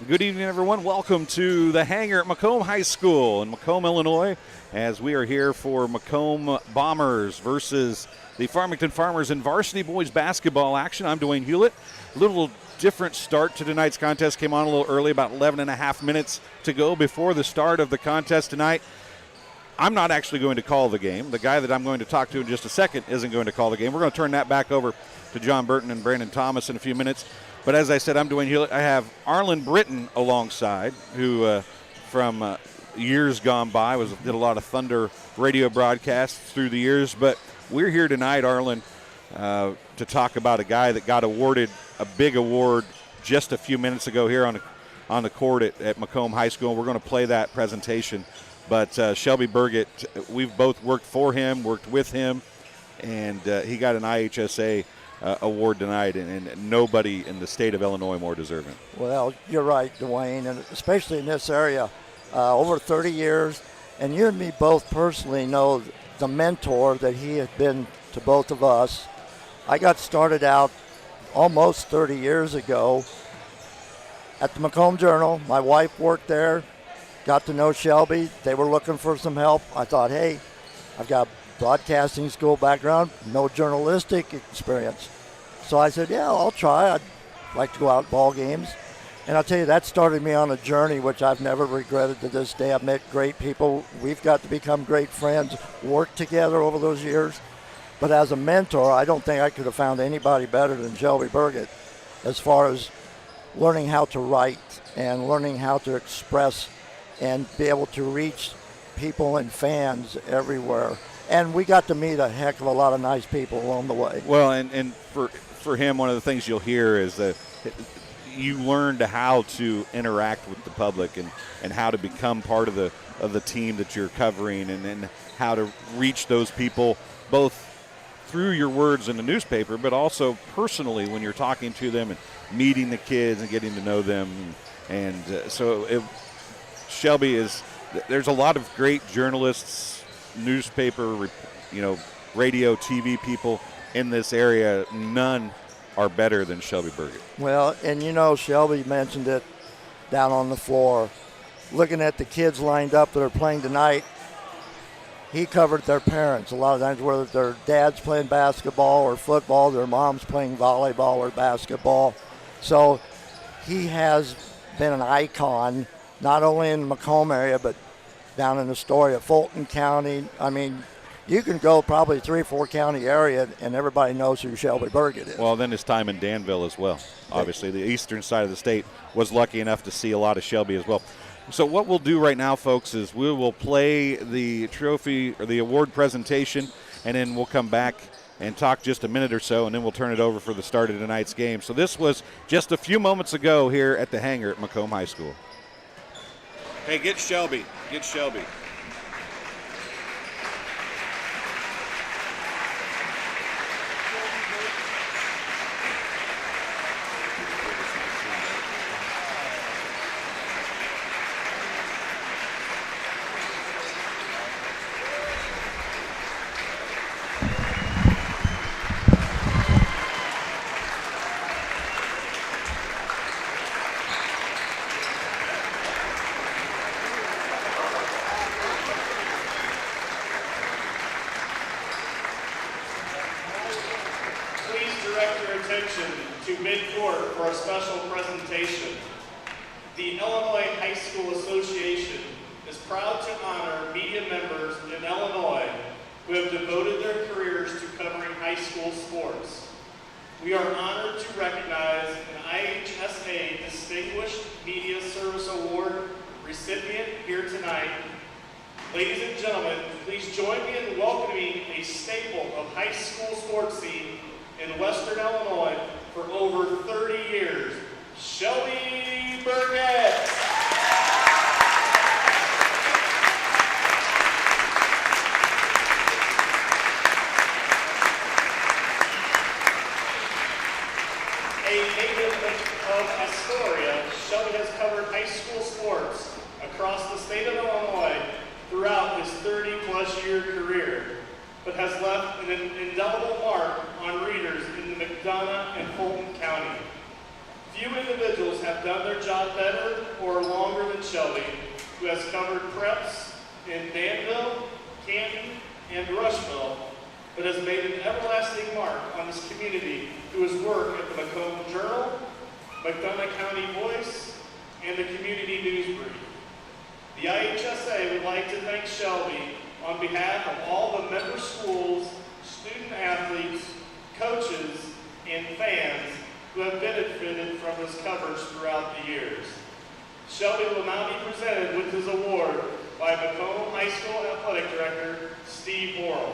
Good evening, everyone. Welcome to the hangar at Macomb High School in Macomb, Illinois, as we are here for Macomb Bombers versus the Farmington Farmers in varsity boys basketball action. I'm Dwayne Hulett. A little different start to tonight's contest. Came on a little early, about 11 and a half minutes to go before the start of the contest tonight. I'm not actually going to call the game. The guy that I'm going to talk to in just a second isn't going to call the game. We're going to turn that back over to John Burton and Brandon Thomas in a few minutes. But as I said, I'm Dwayne Hulett. I have Arlen Britton alongside, who from years gone by did a lot of Thunder radio broadcasts through the years. But we're here tonight, Arlen, to talk about a guy that got awarded a big award just a few minutes ago here on the court at Macomb High School. We're going to play that presentation. But Shelby Burgett, we've both worked for him, worked with him, and he got an IHSA award tonight, and nobody in the state of Illinois more deserving. Well, you're right, Dwayne, and especially in this area, over 30 years, and you and me both personally know the mentor that he has been to both of us. I got started out almost 30 years ago at the Macomb Journal. My wife worked there, got to know Shelby. They were looking for some help. I thought, hey, I've got broadcasting school background, no journalistic experience. So I said, yeah, I'll try. I'd like to go out ball games. And I'll tell you, that started me on a journey which I've never regretted to this day. I've met great people. We've got to become great friends, worked together over those years. But as a mentor, I don't think I could have found anybody better than Shelby Burgett as far as learning how to write and learning how to express and be able to reach people and fans everywhere. And we got to meet a heck of a lot of nice people along the way. Well, and for him, one of the things you'll hear is that you learned how to interact with the public and how to become part of the team that you're covering, and how to reach those people both through your words in the newspaper, but also personally when you're talking to them and meeting the kids and getting to know them. And Shelby there's a lot of great journalists, newspaper, radio, TV people in this area. None are better than Shelby Burgett. Well, and Shelby mentioned it down on the floor. Looking at the kids lined up that are playing tonight, he covered their parents. A lot of times, whether their dad's playing basketball or football, their mom's playing volleyball or basketball. So he has been an icon, not only in the Macomb area, but down in Astoria, Fulton County. I mean, you can go probably 3-4 county area and everybody knows who Shelby Burgett is. Well, then his time in Danville as well. Obviously, the eastern side of the state was lucky enough to see a lot of Shelby as well. So what we'll do right now, folks, is we will play the trophy or the award presentation, and then we'll come back and talk just a minute or so, and then we'll turn it over for the start of tonight's game. So this was just a few moments ago here at the hangar at Macomb High School. Hey, get Shelby. Get Shelby. To midcourt for a special presentation. The Illinois High School Association is proud to honor media members in Illinois who have devoted their careers to covering high school sports. We are honored to recognize an IHSA Distinguished Media Service Award recipient here tonight. Ladies and gentlemen, please join me in welcoming a staple of high school sports scene in Western Illinois for over 30 years, Shelby Burgett. A native of Astoria, Shelby has covered high school sports across the state of Illinois throughout his 30-plus year career, but has left an indelible mark on readers in the McDonough and Fulton County. Few individuals have done their job better or longer than Shelby, who has covered preps in Danville, Canton, and Rushville, but has made an everlasting mark on this community through his work at the Macomb Journal, McDonough County Voice, and the Community News Brief. The IHSA would like to thank Shelby on behalf of all the member schools, student athletes, coaches, and fans who have benefited from his coverage throughout the years. Shelby will now be presented with his award by Macomb High School Athletic Director, Steve Morrill.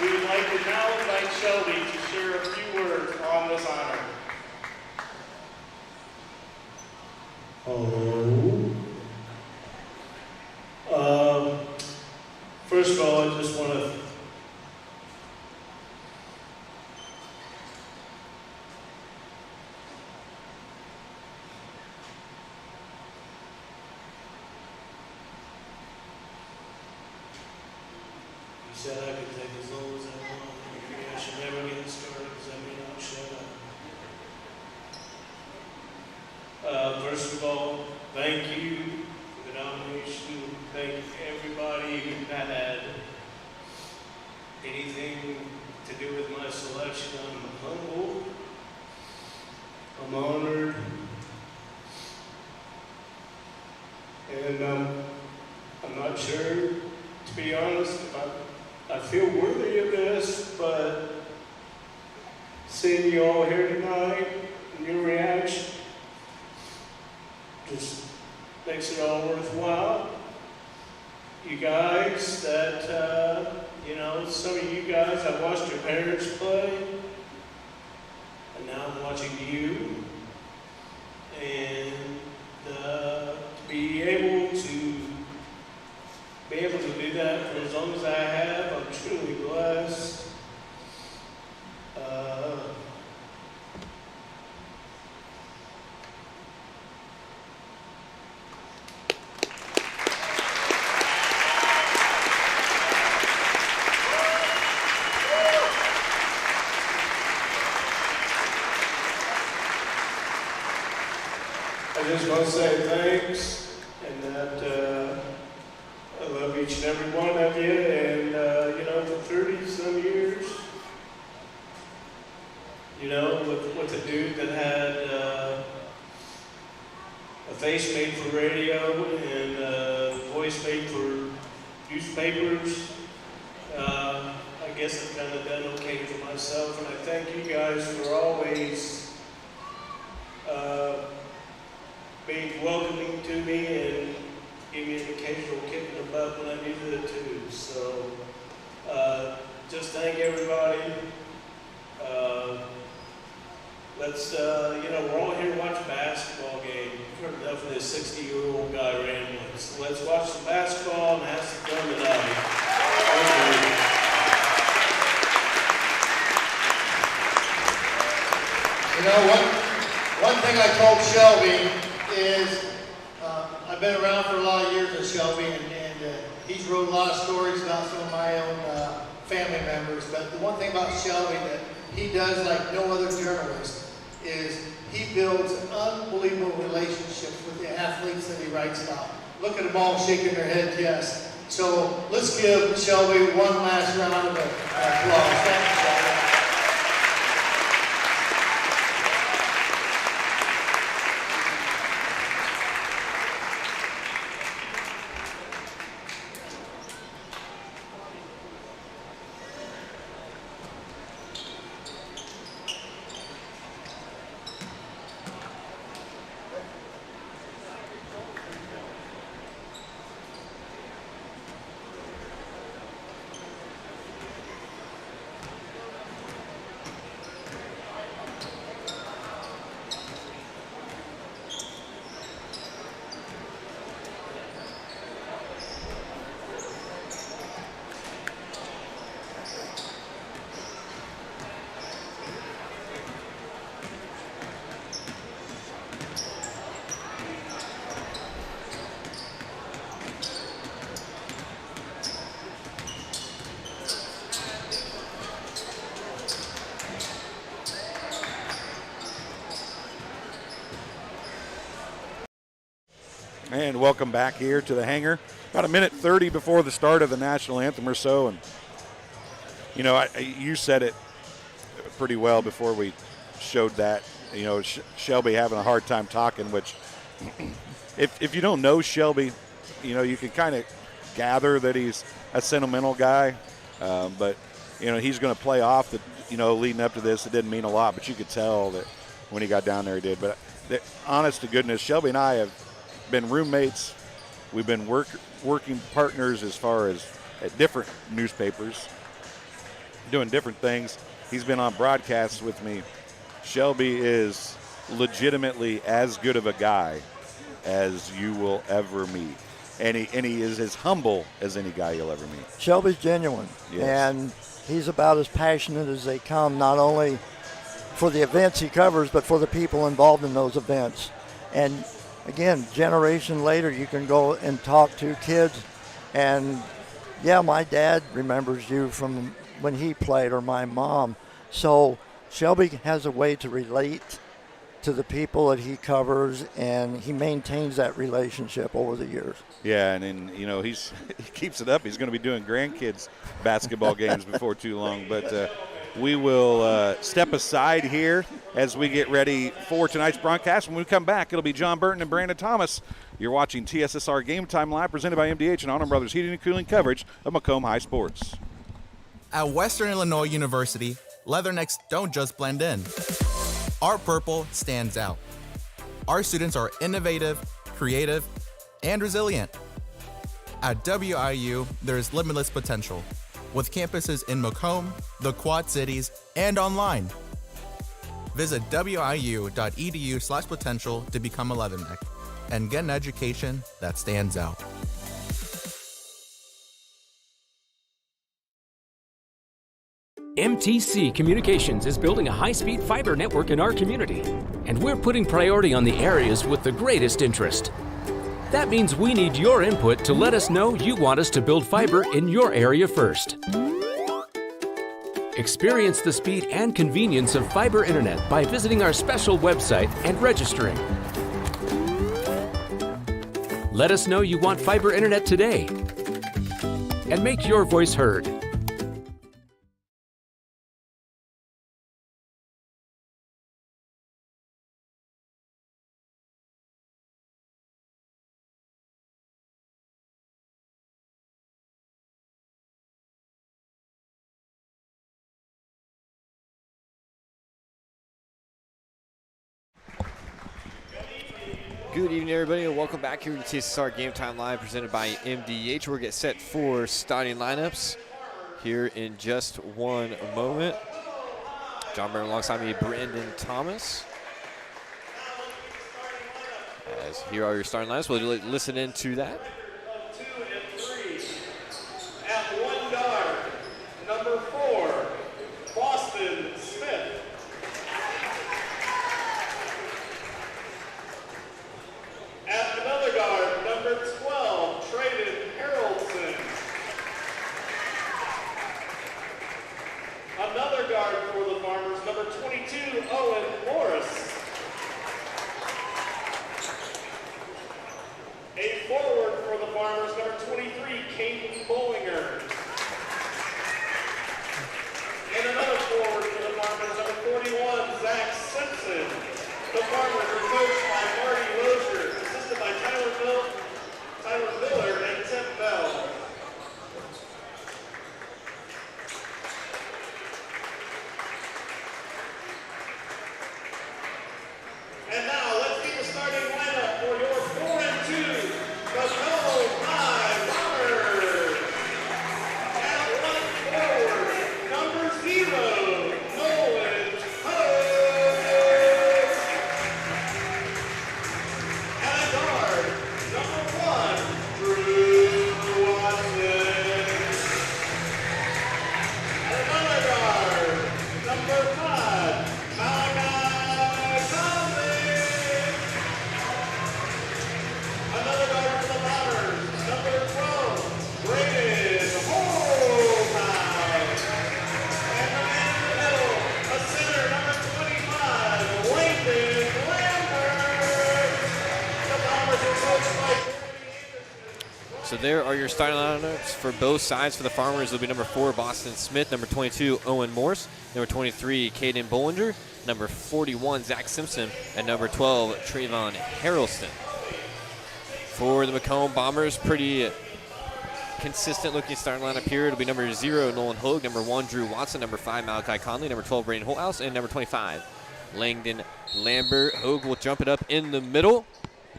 We would like to now invite Shelby to share a few words on this honor. Hello. First of all, I just want to said I could take as long as I want. Maybe I should never get started because I may not shut up. First of all, thank you for the nomination. Thank everybody who had anything to do with my selection. I'm humble. I'm honored. And I'm not sure, to be honest, if I feel worthy of this, but seeing you all here tonight and your reaction just makes it all worthwhile. You guys that, some of you guys, I watched your parents play, and now I'm watching you. And to be able to do that for as long as I have, I'm truly blessed. I just want to say thanks, and that I love each and every one of you, and for 30-some years, with a dude that had a face made for radio and a voice made for newspapers, I guess I've kind of done okay for myself, and I thank you guys for always being welcoming to me and give me an occasional kick in the butt when I needed it too. So, just thank everybody. We're all here to watch a basketball game. You've heard enough of this 60-year-old guy rambling. So let's watch some basketball and have some fun tonight. One thing I told Shelby is, I've been around for a lot of years with Shelby, and he's wrote a lot of stories about some of my own family members. But the one thing about Shelby that he does like no other journalist is he builds unbelievable relationships with the athletes that he writes about. Look at them all shaking their heads yes. So let's give Shelby one last round of applause. Thank you, Shelby. And welcome back here to the hangar. About a minute 30 before the start of the national anthem or so. And, you know, you said it pretty well before we showed that. You know, Shelby having a hard time talking, which if you don't know Shelby, you know, you can kind of gather that he's a sentimental guy. But, you know, he's going to play off that, you know, leading up to this, it didn't mean a lot. But you could tell that when he got down there, he did. But honest to goodness, Shelby and I have been roommates. We've been working partners as far as at different newspapers, doing different things. He's been on broadcasts with me. Shelby is legitimately as good of a guy as you will ever meet. And he is as humble as any guy you'll ever meet. Shelby's genuine. Yes. And he's about as passionate as they come, not only for the events he covers, but for the people involved in those events. And again, generation later, you can go and talk to kids, and yeah, my dad remembers you from when he played, or my mom. So Shelby has a way to relate to the people that he covers, and he maintains that relationship over the years. Yeah, and you know, he keeps it up. He's going to be doing grandkids basketball games before too long. But we will step aside here as we get ready for tonight's broadcast. When we come back, it'll be John Burton and Brandon Thomas. You're watching TSSR Game Time Live, presented by MDH and Autumn Brothers Heating and Cooling, coverage of Macomb High Sports. At Western Illinois University, leathernecks don't just blend in. Our purple stands out. Our students are innovative, creative, and resilient. At WIU, there is limitless potential, with campuses in Macomb, the Quad Cities, and online. Visit wiu.edu/potential to become a leatherneck and get an education that stands out. MTC Communications is building a high-speed fiber network in our community, and we're putting priority on the areas with the greatest interest. That means we need your input to let us know you want us to build fiber in your area first. Experience the speed and convenience of fiber internet by visiting our special website and registering. Let us know you want fiber internet today, and make your voice heard. Good evening, everybody, and welcome back here to TSSR Game Time Live, presented by MDH. We'll get set for starting lineups here in just one moment. John Burton alongside me, Brandon Thomas. As here are your starting lineups. We'll listen into that. 2 and 3. At 1 guard, number 4, Boston Smith. At another guard, number 12, Traden Haroldson. Another guard for the Farmers, number 22, Owen Morris. A forward for the Farmers, number 23, Caden Bollinger. your starting lineups for both sides. For the Farmers, it'll be number 4, Boston Smith, number 22, Owen Morse, number 23, Caden Bollinger, number 41, Zach Simpson, and number 12, Trayvon Harrelson. For the Macomb Bombers, pretty consistent looking starting lineup here. It'll be number 0, Nolan Hogue, number 1, Drew Watson, number 5, Malachi Conley, number 12, Braden Holthouse, and number 25, Langdon Lambert. Hogue will jump it up in the middle,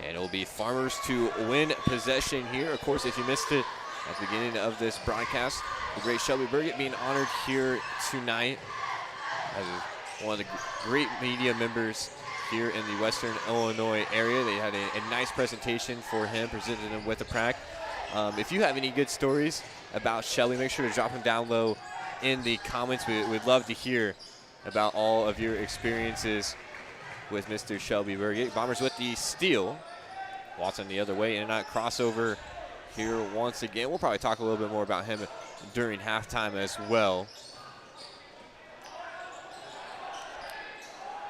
and it will be Farmers to win possession here. Of course, if you missed it at the beginning of this broadcast, the great Shelby Burgett being honored here tonight as one of the great media members here in the Western Illinois area. They had a nice presentation for him, presented him with a plaque. If you have any good stories about Shelby, make sure to drop them down low in the comments. We'd love to hear about all of your experiences with Mr. Shelby Burgett. Bombers with the steal. Watson the other way, in and out crossover here once again. We'll probably talk a little bit more about him during halftime as well.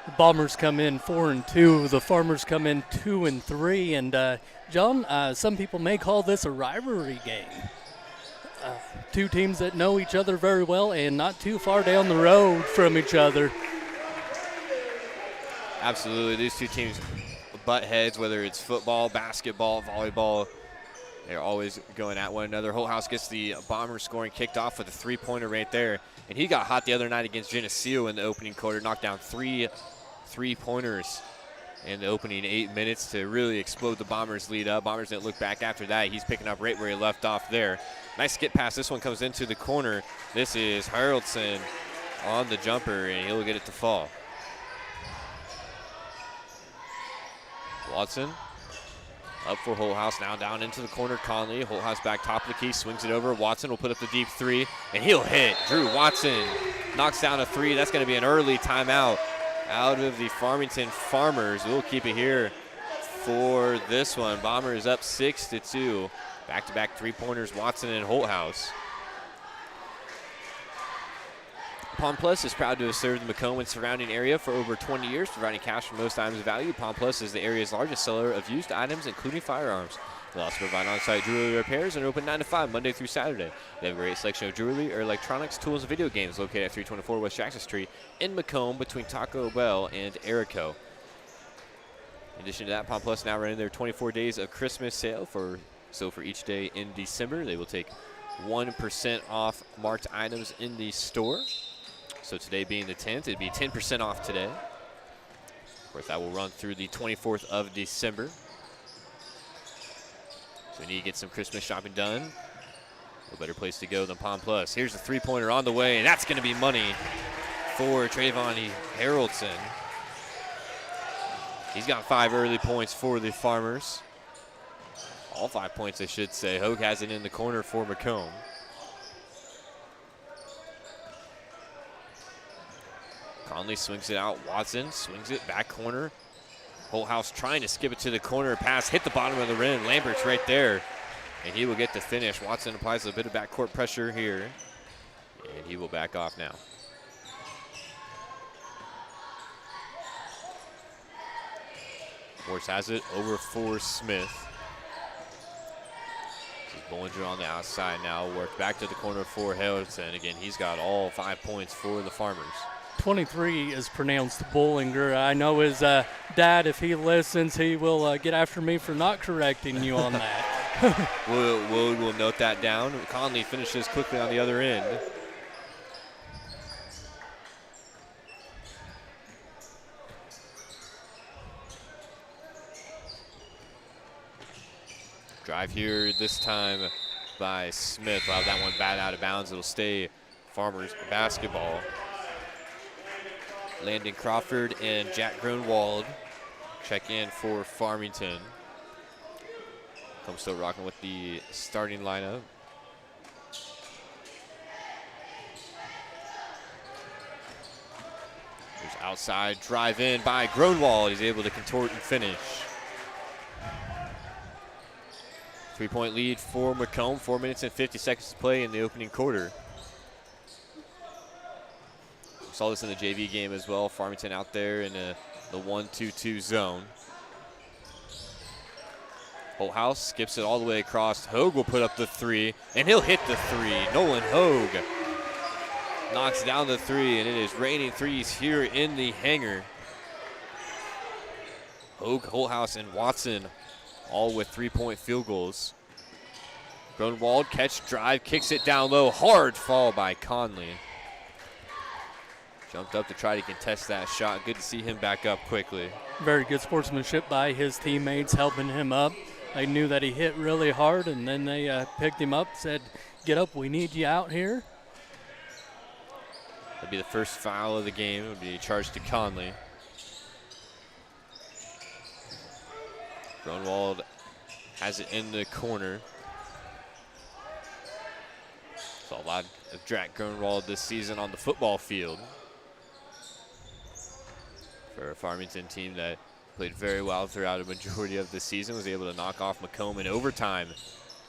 The Bombers come in 4-2. The Farmers come in 2-3. And John, some people may call this a rivalry game. Two teams that know each other very well and not too far down the road from each other. Absolutely, these two teams butt heads, whether it's football, basketball, volleyball. They're always going at one another. Holthouse gets the Bombers scoring kicked off with a three-pointer right there. And he got hot the other night against Geneseo in the opening quarter, knocked down 3 3-pointers in the opening 8 minutes to really explode the Bombers' lead up. Bombers didn't look back after that. He's picking up right where he left off there. Nice skip pass. This one comes into the corner. This is Haraldson on the jumper, and he'll get it to fall. Watson up for Holthouse, now down into the corner. Conley, Holthouse back top of the key, swings it over. Watson will put up the deep 3, and he'll hit. Drew Watson knocks down a 3. That's going to be an early timeout out of the Farmington Farmers. We'll keep it here for this one. Bombers up 6-2. Back-to-back three-pointers, Watson and Holthouse. Palm Plus is proud to have served the Macomb and surrounding area for over 20 years, providing cash for most items of value. Palm Plus is the area's largest seller of used items, including firearms. They also provide on-site jewelry repairs and are open 9 to 5, Monday through Saturday. They have a great selection of jewelry or electronics, tools, and video games located at 324 West Jackson Street in Macomb between Taco Bell and Erico. In addition to that, Palm Plus now running their 24 days of Christmas sale. For each day in December, they will take 1% off marked items in the store. So today being the 10th, it'd be 10% off today. Of course, that will run through the 24th of December. So we need to get some Christmas shopping done. No better place to go than Palm Plus. Here's the three-pointer on the way, and that's going to be money for Trayvon Haraldson. He's got 5 early points for the Farmers. All 5 points, I should say. Hogue has it in the corner for Macomb. Conley swings it out. Watson swings it back corner. Holthouse trying to skip it to the corner. Pass hit the bottom of the rim. Lambert's right there, and he will get the finish. Watson applies a bit of backcourt pressure here, and he will back off now. Morse has it over for Smith. Bollinger on the outside now. Work back to the corner for Haraldson. Again, he's got all 5 points for the Farmers. 23 is pronounced Bollinger. I know his dad, if he listens, he will get after me for not correcting you on that. We'll note that down. Conley finishes quickly on the other end. Drive here this time by Smith. Wow, that one bat out of bounds. It'll stay Farmers basketball. Landon Crawford and Jack Grunwald check in for Farmington. I'm still rocking with the starting lineup. There's outside drive in by Grunwald. He's able to contort and finish. 3-point lead for Macomb. 4 minutes and 50 seconds to play in the opening quarter. We saw this in the JV game as well. Farmington out there in the 1-2-2 zone. Holthouse skips it all the way across. Hogue will put up the 3, and he'll hit the 3. Nolan Hogue knocks down the 3, and it is raining threes here in the hangar. Hogue, Holthouse, and Watson all with 3-point field goals. Grunwald, catch, drive, kicks it down low. Hard fall by Conley. Jumped up to try to contest that shot. Good to see him back up quickly. Very good sportsmanship by his teammates helping him up. They knew that he hit really hard, and then they picked him up, said, get up, we need you out here. That'd be the first foul of the game. It would be charged to Conley. Grunwald has it in the corner. Saw a lot of Drac Grunwald this season on the football field. For a Farmington team that played very well throughout a majority of the season, was able to knock off Macomb in overtime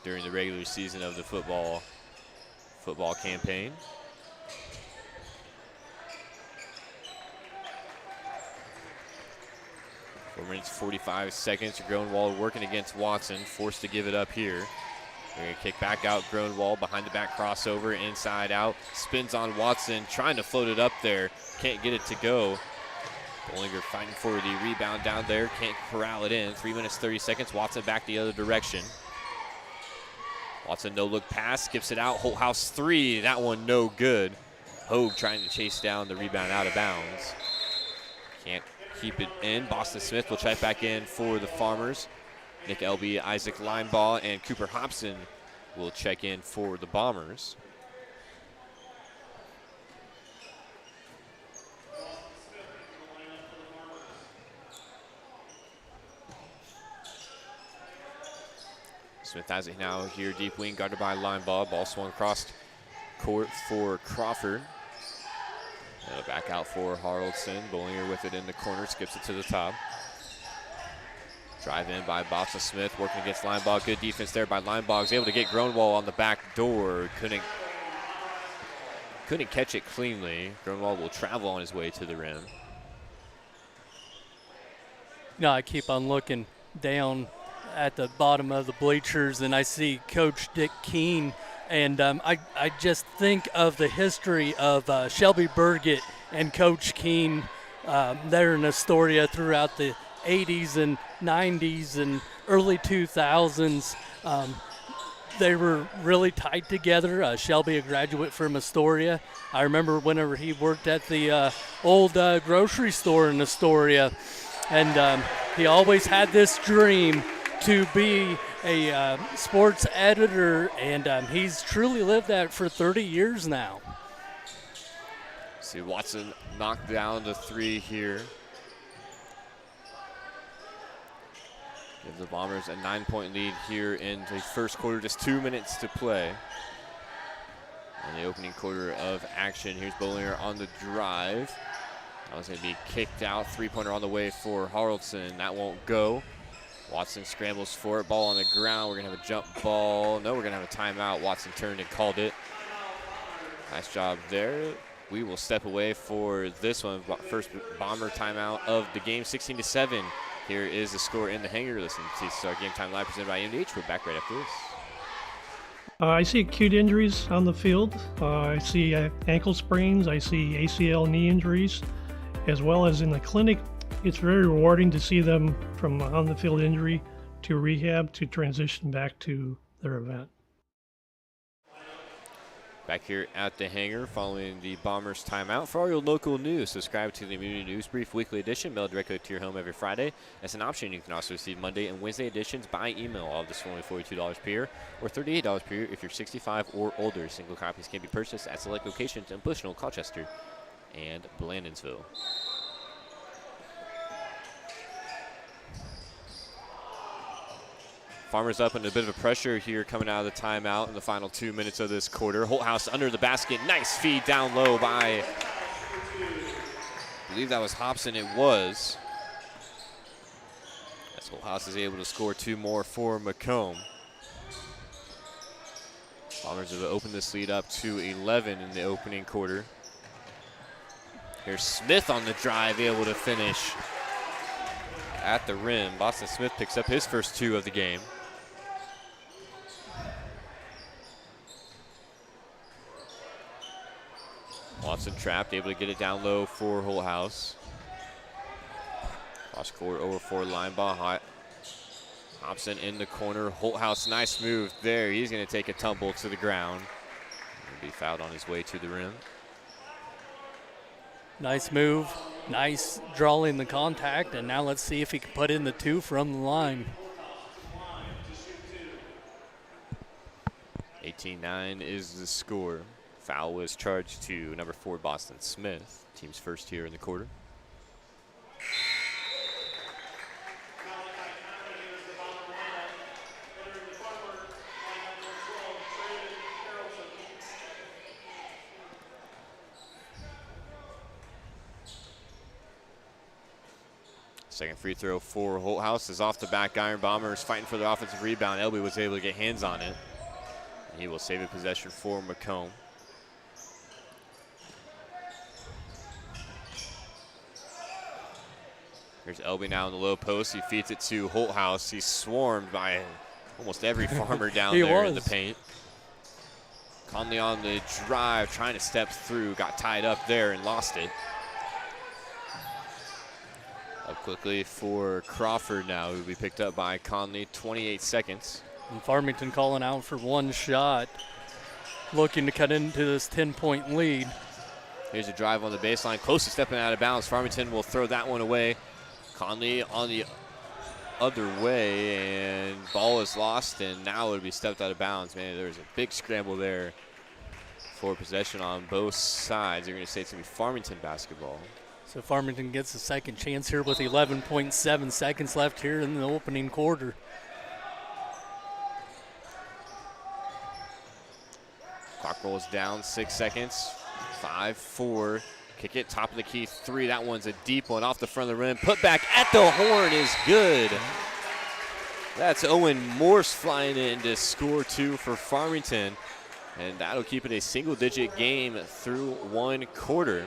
during the regular season of the football campaign. Four minutes, 45 seconds. Grunwald working against Watson, forced to give it up here. They're going to kick back out. Grunwald behind the back crossover, inside out. Spins on Watson, trying to float it up there. Can't get it to go. Bollinger fighting for the rebound down there. Can't corral it in. 3 minutes, 30 seconds. Watson back the other direction. Watson no look pass, skips it out. Holthouse 3. That one no good. Hogue trying to chase down the rebound out of bounds. Can't keep it in. Boston Smith will check back in for the Farmers. Nick Elby, Isaac Linebaugh, and Cooper Hobson will check in for the Bombers. Smith has it now here, deep wing, guarded by Linebaugh. Ball swung across court for Crawford. And back out for Haraldson. Bollinger with it in the corner, skips it to the top. Drive in by Boston Smith, working against Linebaugh. Good defense there by Linebaugh. Was able to get Grunwald on the back door. Couldn't catch it cleanly. Grunwald will travel on his way to the rim. You know, I keep on looking down at the bottom of the bleachers, and I see Coach Dick Keene, and I just think of the history of Shelby Burgett and Coach Keene there in Astoria throughout the 80s and 90s and early 2000s. They were really tight together. Shelby, a graduate from Astoria. I remember whenever he worked at the old grocery store in Astoria, and he always had this dream to be a sports editor, and he's truly lived that for 30 years now. See Watson knocked down the 3 here. Gives the Bombers a 9-point lead here in the first quarter, just 2 minutes to play. In the opening quarter of action, here's Bollinger on the drive. That was going to be kicked out. 3-pointer on the way for Haraldson. That won't go. Watson scrambles for it. Ball on the ground. We're going to have a jump ball. No, we're going to have a timeout. Watson turned and called it. Nice job there. We will step away for this one. First Bomber timeout of the game, 16-7. Here is the score in the hangar. Listen to TSSR Game Time Live presented by MDH. We're back right after this. I see acute injuries on the field. I see ankle sprains. I see ACL knee injuries, as well as in the clinic. It's very rewarding to see them from on the field injury to rehab to transition back to their event. Back here at the hangar following the Bombers timeout. For all your local news, subscribe to the Immunity News Brief Weekly Edition, mailed directly to your home every Friday. As an option, you can also receive Monday and Wednesday editions by email. All of this for only $42 per year or $38 per year if you're 65 or older. Single copies can be purchased at select locations in Bushnell, Colchester, and Blandonsville. Farmers up under a bit of a pressure here coming out of the timeout in the final 2 minutes of this quarter. Holthouse under the basket. Nice feed down low by, I believe that was Hobson. It was. As Holthouse is able to score 2 more for Macomb. Bombers have opened this lead up to 11 in the opening quarter. Here's Smith on the drive, able to finish. at the rim. Boston Smith picks up his first 2 of the game. Watson trapped, able to get it down low for Holthouse. Cross court over for line ball. Hobson in the corner. Holthouse, nice move there. He's going to take a tumble to the ground. He'll be fouled on his way to the rim. Nice move. Nice drawing the contact. And now let's see if he can put in the 2 from the line. 18-9 is the score. Foul was charged to number 4, Boston Smith. Team's first here in the quarter. Second free throw for Holthouse is off the back iron. Bombers fighting for the offensive rebound. Elby was able to get hands on it. And he will save a possession for Macomb. Here's Elby now in the low post. He feeds it to Holthouse. He's swarmed by almost every farmer down there in the paint. Conley on the drive, trying to step through, got tied up there and lost it. Up quickly for Crawford now, who will be picked up by Conley. 28 seconds. And Farmington calling out for 1 shot, looking to cut into this 10-point lead. Here's a drive on the baseline, close to stepping out of bounds. Farmington will throw that one away. Conley on the other way, and ball is lost, and now it'll be stepped out of bounds. Man, there's a big scramble there for possession on both sides. They're going to say it's going to be Farmington basketball. So Farmington gets a second chance here with 11.7 seconds left here in the opening quarter. Clock rolls down, 6 seconds. 5-4. Kick it, top of the key, 3. That one's a deep one off the front of the rim. Put back at the horn is good. That's Owen Morse flying in to score 2 for Farmington. And that'll keep it a single-digit game through 1 quarter.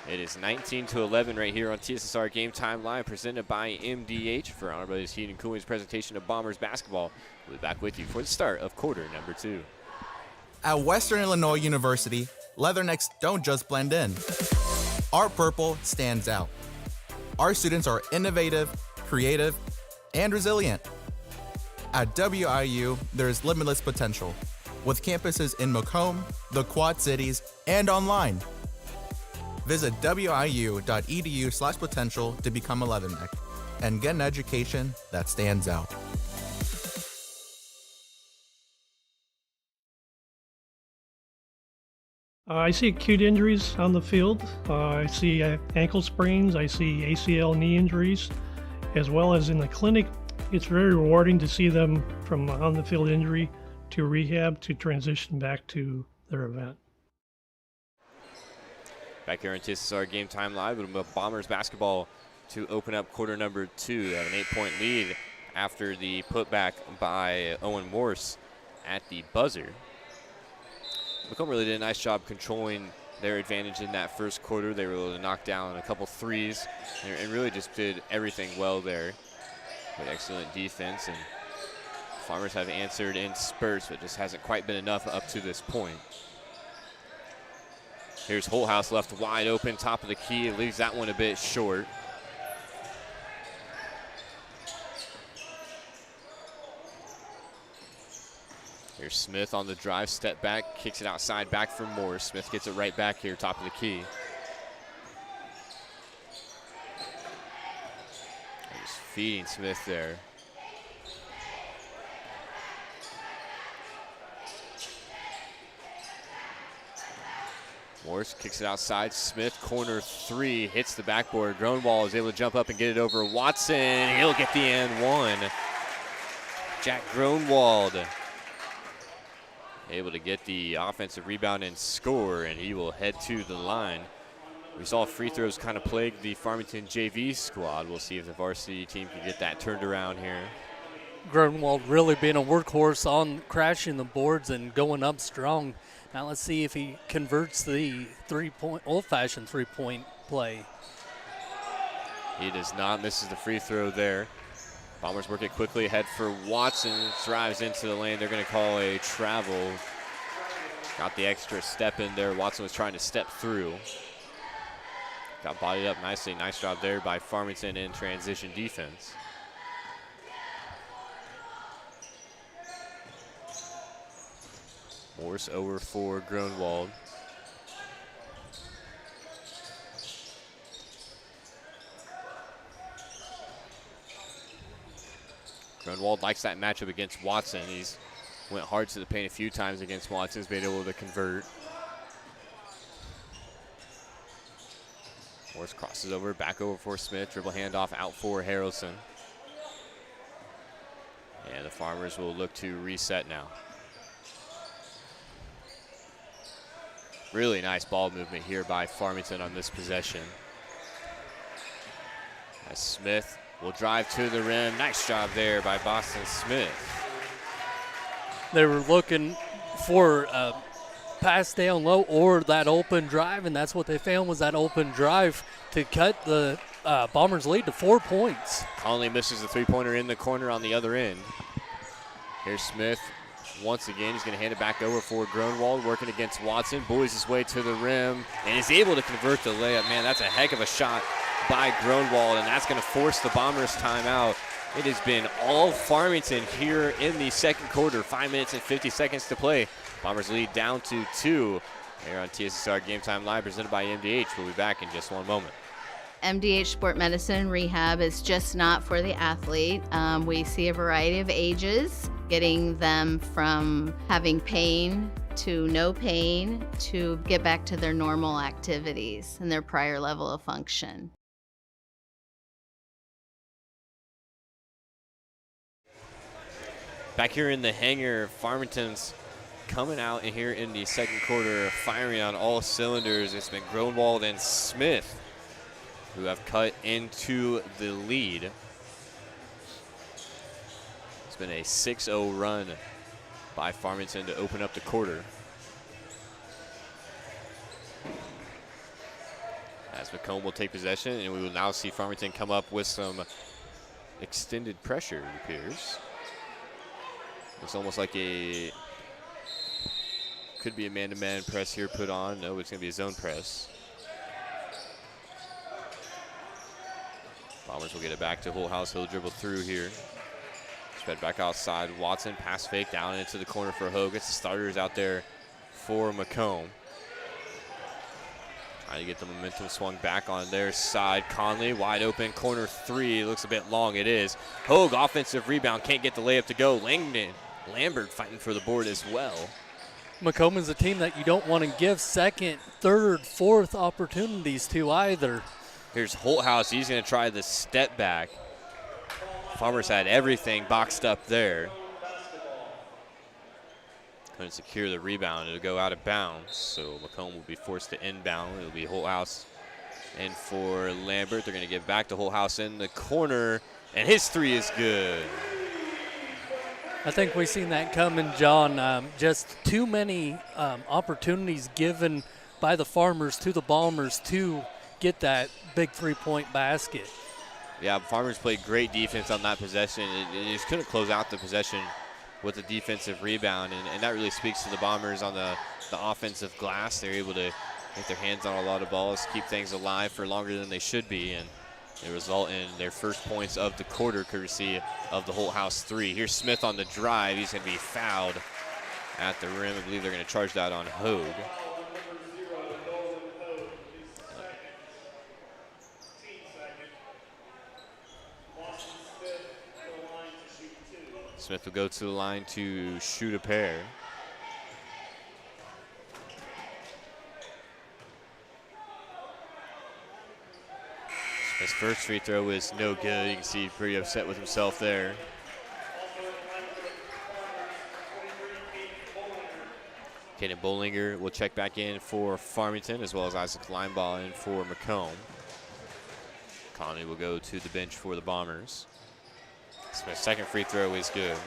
It is 19-11 right here on TSSR Game Time Live, presented by MDH for Honor Brothers Heating and Cooling's presentation of Bombers basketball. We'll be back with you for the start of quarter number 2. At Western Illinois University, Leathernecks don't just blend in. Our purple stands out. Our students are innovative, creative, and resilient. At WIU, there is limitless potential, with campuses in Macomb, the Quad Cities, and online. Visit wiu.edu/potential to become a Leatherneck and get an education that stands out. I see acute injuries on the field. I see ankle sprains. I see ACL knee injuries, as well as in the clinic. It's very rewarding to see them from on-the-field injury to rehab to transition back to their event. Back here on TSSR Game Time Live with Bombers basketball to open up quarter number 2. They have an 8-point lead after the putback by Owen Morse at the buzzer. Macomb really did a nice job controlling their advantage in that first quarter. They were able to knock down a couple threes and really just did everything well there. With excellent defense, and Farmers have answered in spurts, but just hasn't quite been enough up to this point. Here's Holthouse left wide open, top of the key. It leaves that one a bit short. Here's Smith on the drive, step back, kicks it outside back for Morse. Smith gets it right back here, top of the key. Just feeding Smith there. Morse kicks it outside. Smith, corner 3, hits the backboard. Gronwald is able to jump up and get it over Watson. He'll get the and 1. Jack Gronwald able to get the offensive rebound and score, and he will head to the line. We saw free throws kind of plague the Farmington JV squad. We'll see if the varsity team can get that turned around here. Grunwald really being a workhorse on crashing the boards and going up strong. Now let's see if he converts the old-fashioned three-point play. He does not, misses the free throw there. Bombers work it quickly ahead for Watson, drives into the lane. They're going to call a travel. Got the extra step in there. Watson was trying to step through. Got bodied up nicely. Nice job there by Farmington in transition defense. Morse over for Grunwald. Grunwald likes that matchup against Watson. He's went hard to the paint a few times against Watson. He's been able to convert. Morse crosses over, back over for Smith. Dribble handoff out for Harrelson. And the Farmers will look to reset now. Really nice ball movement here by Farmington on this possession. As Smith will drive to the rim. Nice job there by Boston Smith. They were looking for a pass down low or that open drive, and that's what they found was that open drive to cut the Bombers' lead to 4 points. Conley misses the three-pointer in the corner on the other end. Here's Smith. Once again, he's going to hand it back over for Grunwald, working against Watson. Buoys his way to the rim and is able to convert the layup. Man, that's a heck of a shot by Grunwald, and that's going to force the Bombers' timeout. It has been all Farmington here in the second quarter. 5 minutes and 50 seconds to play. Bombers lead down to 2 here on TSSR Game Time Live, presented by MDH. We'll be back in just one moment. MDH Sport Medicine Rehab is just not for the athlete. We see a variety of ages, getting them from having pain to no pain to get back to their normal activities and their prior level of function. Back here in the hangar, Farmington's coming out in here in the second quarter, firing on all cylinders. It's been Grunwald and Smith who have cut into the lead. It's been a 6-0 run by Farmington to open up the quarter. As Macomb will take possession, and we will now see Farmington come up with some extended pressure, it appears. It's almost like a, could be a man-to-man press here put on. No, it's going to be a zone press. Bombers will get it back to Holthouse. He'll dribble through here. Spread back outside. Watson, pass fake down into the corner for Hogue. It's the starters out there for Macomb. Trying to get the momentum swung back on their side. Conley, wide open, corner three. Looks a bit long, it is. Hogue, offensive rebound, can't get the layup to go. Lambert fighting for the board as well. Macomb is a team that you don't want to give second, third, fourth opportunities to either. Here's Holthouse. He's going to try the step back. Farmers had everything boxed up there. Couldn't secure the rebound. It'll go out of bounds. So Macomb will be forced to inbound. It'll be Holthouse in for Lambert. They're going to give back to Holthouse in the corner. And his three is good. I think we've seen that coming, John. Just too many opportunities given by the Farmers to the Bombers to get that big three-point basket. Yeah, Farmers played great defense on that possession. It just couldn't close out the possession with a defensive rebound, and that really speaks to the Bombers on the offensive glass. They're able to get their hands on a lot of balls, keep things alive for longer than they should be, and they result in their first points of the quarter, courtesy of the Holthouse three. Here's Smith on the drive. He's going to be fouled at the rim. I believe they're going to charge that on Hogue. Smith will go to the line to shoot a pair. His first free throw is no good. You can see he's pretty upset with himself there. Caden Bollinger will check back in for Farmington, as well as Isaac Linebaugh in for Macomb. Conley will go to the bench for the Bombers. Smith's second free throw is good.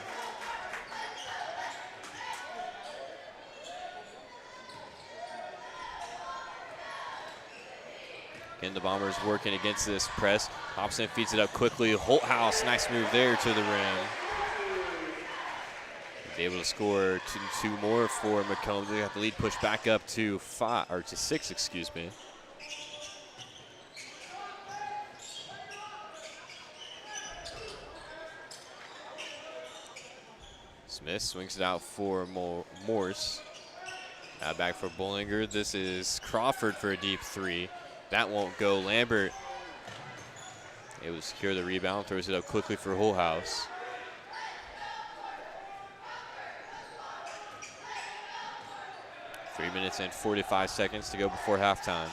Again, the Bombers working against this press. Hobson feeds it up quickly. Holthouse, nice move there to the rim. He's able to score two more for Macomb. They got the lead pushed back up to 6, excuse me. Smith swings it out for Morse. Now back for Bollinger. This is Crawford for a deep three. That won't go. Lambert able to secure the rebound, throws it up quickly for Holthouse. Three minutes and 45 seconds to go before halftime.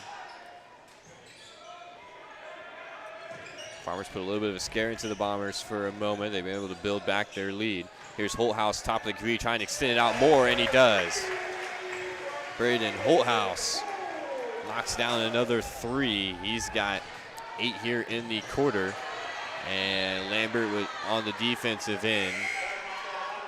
Farmers put a little bit of a scare into the Bombers for a moment. They've been able to build back their lead. Here's Holthouse, top of the key, trying to extend it out more, and he does. Braden Holthouse knocks down another three. He's got 8 here in the quarter. And Lambert was on the defensive end.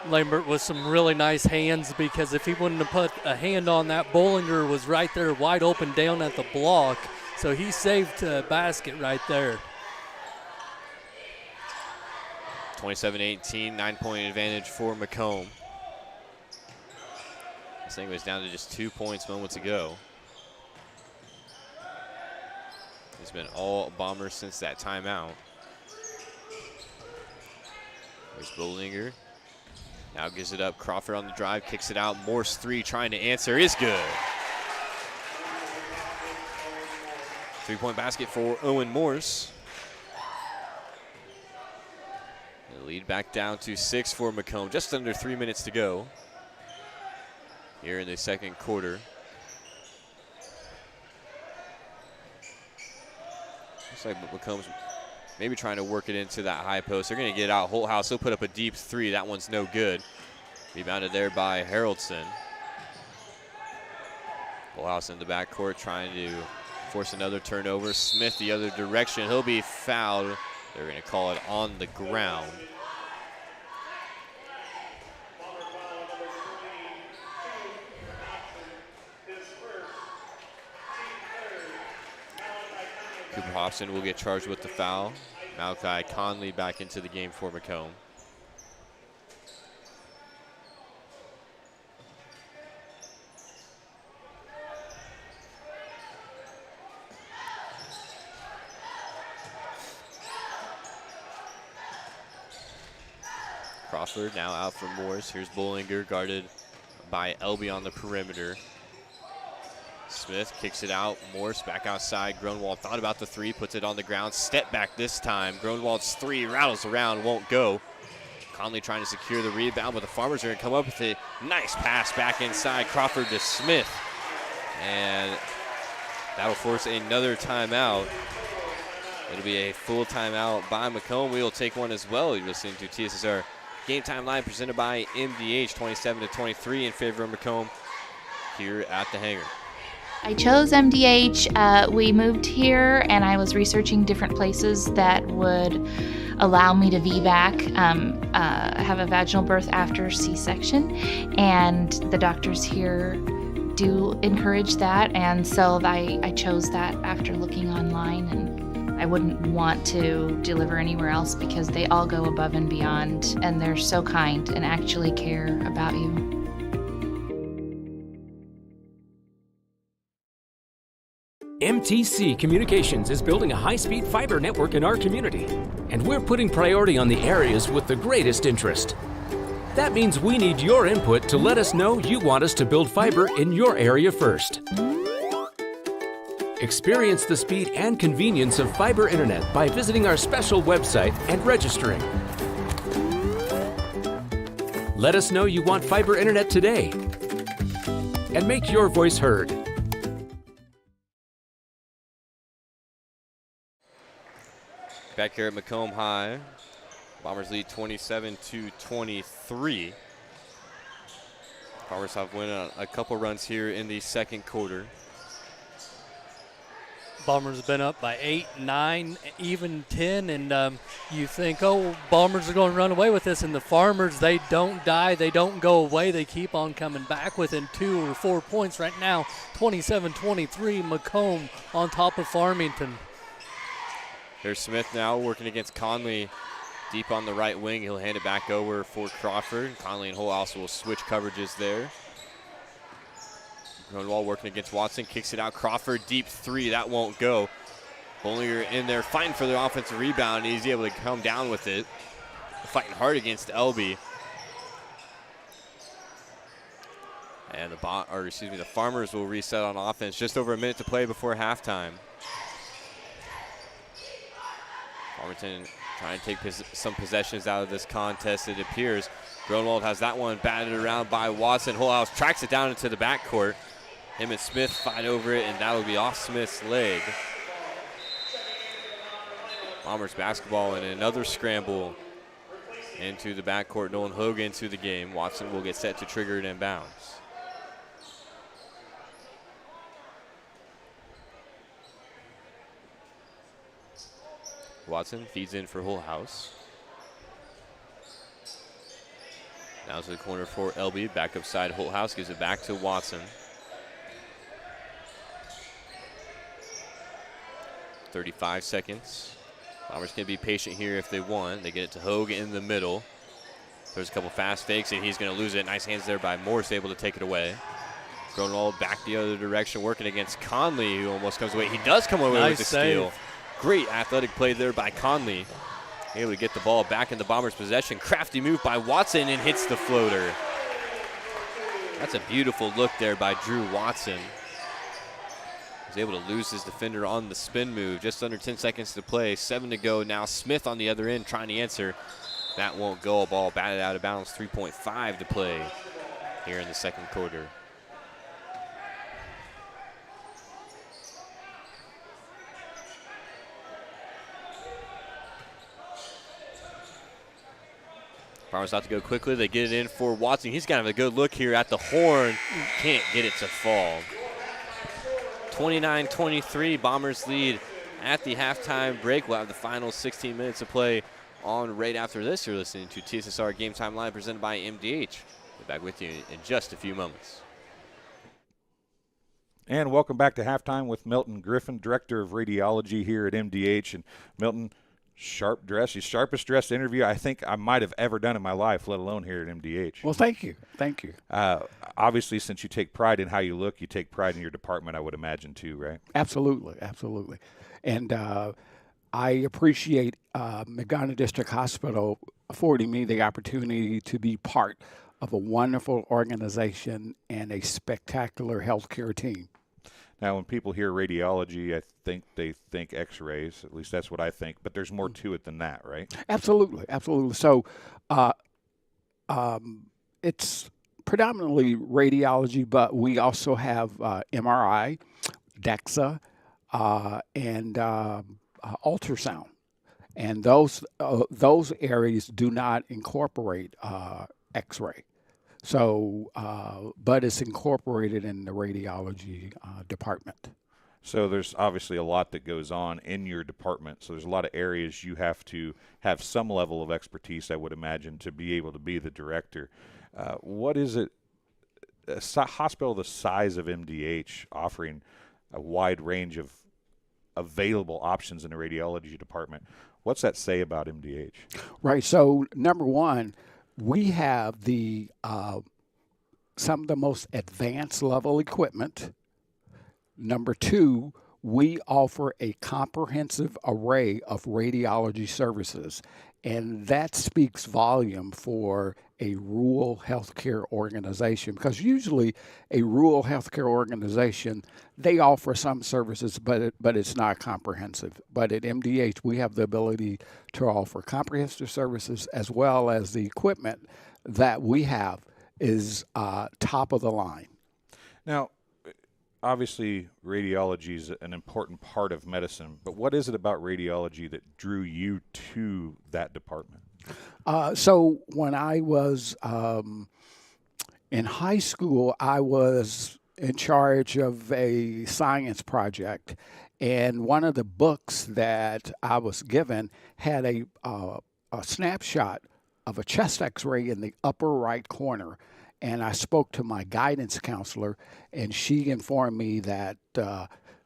Lambert with some really nice hands, because if he wouldn't have put a hand on that, Bollinger was right there wide open down at the block. So he saved a basket right there. 27-18, 9-point advantage for Macomb. This thing was down to just 2 points moments ago. It's been all Bombers since that timeout. There's Bollinger. Now gives it up. Crawford on the drive, kicks it out. Morse three trying to answer is good. 3-point basket for Owen Morse. The lead back down to 6 for Macomb. Just under 3 minutes to go here in the second quarter. Looks like Macomb's maybe trying to work it into that high post. They're going to get out. Holthouse, he'll put up a deep three. That one's no good. Rebounded there by Haroldson. Holthouse in the backcourt trying to force another turnover. Smith the other direction. He'll be fouled. They're going to call it on the ground. Cooper Hobson will get charged with the foul. Malachi Conley back into the game for Macomb. Crawford now out for Morse. Here's Bollinger guarded by Elby on the perimeter. Smith kicks it out. Morse back outside. Grunwald thought about the three, puts it on the ground. Step back this time. Grunwald's three rattles around, won't go. Conley trying to secure the rebound, but the Farmers are going to come up with a nice pass back inside. Crawford to Smith. And that'll force another timeout. It'll be a full timeout by Macomb. We will take one as well. You're listening to TSSR Game Time Live presented by MDH, 27-23 in favor of Macomb here at the Hangar. I chose MDH. We moved here and I was researching different places that would allow me to VBAC, have a vaginal birth after C-section, and the doctors here do encourage that, and so I chose that after looking online, and I wouldn't want to deliver anywhere else because they all go above and beyond, and they're so kind and actually care about you. MTC Communications is building a high-speed fiber network in our community, and we're putting priority on the areas with the greatest interest. That means we need your input to let us know you want us to build fiber in your area first. Experience the speed and convenience of fiber internet by visiting our special website and registering. Let us know you want fiber internet today, and make your voice heard. Back here at Macomb High, Bombers lead 27-23. Farmers have won a couple runs here in the second quarter. Bombers have been up by 8, 9, even 10, and you think, oh, Bombers are going to run away with this, and the Farmers, they don't die, they don't go away, they keep on coming back within 2 or 4 points right now. 27-23, Macomb on top of Farmington. Here's Smith now working against Conley deep on the right wing. He'll hand it back over for Crawford. Conley and Hull will switch coverages there. Grunwald working against Watson, kicks it out. Crawford, deep three, that won't go. Bollinger in there fighting for the offensive rebound. He's able to come down with it. Fighting hard against Elby. And the Farmers will reset on offense. Just over a minute to play before halftime. Farmington trying to take some possessions out of this contest, it appears. Grunwald has that one batted around by Watson. Hull tracks it down into the backcourt. Him and Smith fight over it, and that'll be off Smith's leg. Bombers basketball and another scramble into the backcourt. Nolan Hogan to the game. Watson will get set to trigger it and bounce. Watson feeds in for Hull House. Now to the corner for LB. Back up side, Hull House gives it back to Watson. 35 seconds. Bombers can be patient here if they want. They get it to Hogue in the middle. There's a couple fast fakes, and he's going to lose it. Nice hands there by Morse, able to take it away. Grunwald back the other direction, working against Conley, who almost comes away. He does come away with the steal. Great athletic play there by Conley. Able to get the ball back in the Bombers' possession. Crafty move by Watson and hits the floater. That's a beautiful look there by Drew Watson. He's able to lose his defender on the spin move. Just under 10 seconds to play. 7 to go now. Smith on the other end trying to answer. That won't go. A ball batted out of bounds. 3.5 to play here in the second quarter. Farmers out to go quickly. They get it in for Watson. He's got a good look here at the horn. Can't get it to fall. 29-23, Bombers lead at the halftime break. We'll have the final 16 minutes of play on right after this. You're listening to TSSR Game Time Live presented by MDH. We'll be back with you in just a few moments. And welcome back to halftime with Milton Griffin, Director of Radiology here at MDH. And Milton, sharp dress, the sharpest dressed interview I think I might have ever done in my life, let alone here at MDH. Well, thank you. Thank you. Obviously, since you take pride in how you look, you take pride in your department, I would imagine, too, right? Absolutely, absolutely. And I appreciate McDonough District Hospital affording me the opportunity to be part of a wonderful organization and a spectacular healthcare team. Now, when people hear radiology, I think they think x-rays. At least that's what I think. But there's more to it than that, right? Absolutely, absolutely. So it's predominantly radiology, but we also have MRI, DEXA, and ultrasound. And those areas do not incorporate x-ray. So, but it's incorporated in the radiology department. So there's obviously a lot that goes on in your department. So there's a lot of areas you have to have some level of expertise, I would imagine, to be able to be the director. What is it, a hospital the size of MDH offering a wide range of available options in the radiology department? What's that say about MDH? Right. So number one, we have the some of the most advanced level equipment. Number two, we offer a comprehensive array of radiology services, and that speaks volume for a rural healthcare organization, because usually a rural healthcare organization, they offer some services, but it's not comprehensive. But at MDH, we have the ability to offer comprehensive services, as well as the equipment that we have is top of the line. Now, obviously, radiology is an important part of medicine, but what is it about radiology that drew you to that department? So when I was in high school, I was in charge of a science project, And one of the books that I was given had a snapshot of a chest x-ray in the upper right corner. And I spoke to my guidance counselor, and she informed me that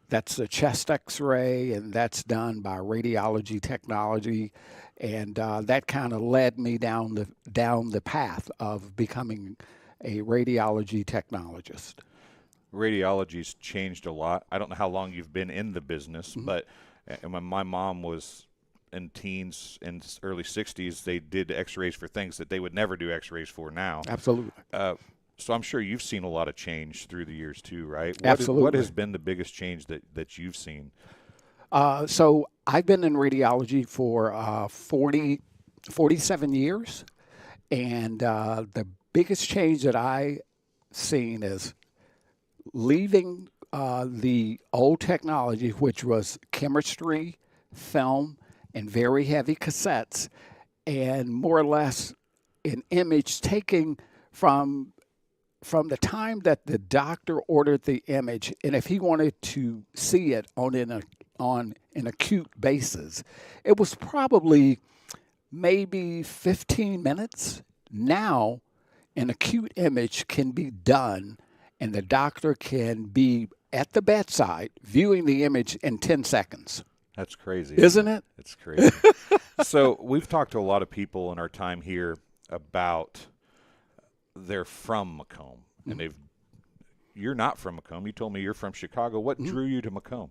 that's a chest x-ray, and that's done by radiology technology. And that kind of led me down the path of becoming a radiology technologist. Radiology's changed a lot. I don't know how long you've been in the business, but when my mom was in teens and early 60s, they did x-rays for things that they would never do x-rays for now. Absolutely. So I'm sure you've seen a lot of change through the years too, right? Absolutely. What has been the biggest change that you've seen? So I've been in radiology for 47 years, and the biggest change that I've seen is leaving the old technology, which was chemistry, film, and very heavy cassettes, and more or less an image taking from the time that the doctor ordered the image, and if he wanted to see it on an acute basis, it was probably maybe 15 minutes. Now, an acute image can be done, and the doctor can be at the bedside viewing the image in 10 seconds. That's crazy. Isn't it? It's crazy. So we've talked to a lot of people in our time here about they're from Macomb, and you're not from Macomb. You told me you're from Chicago. What drew you to Macomb?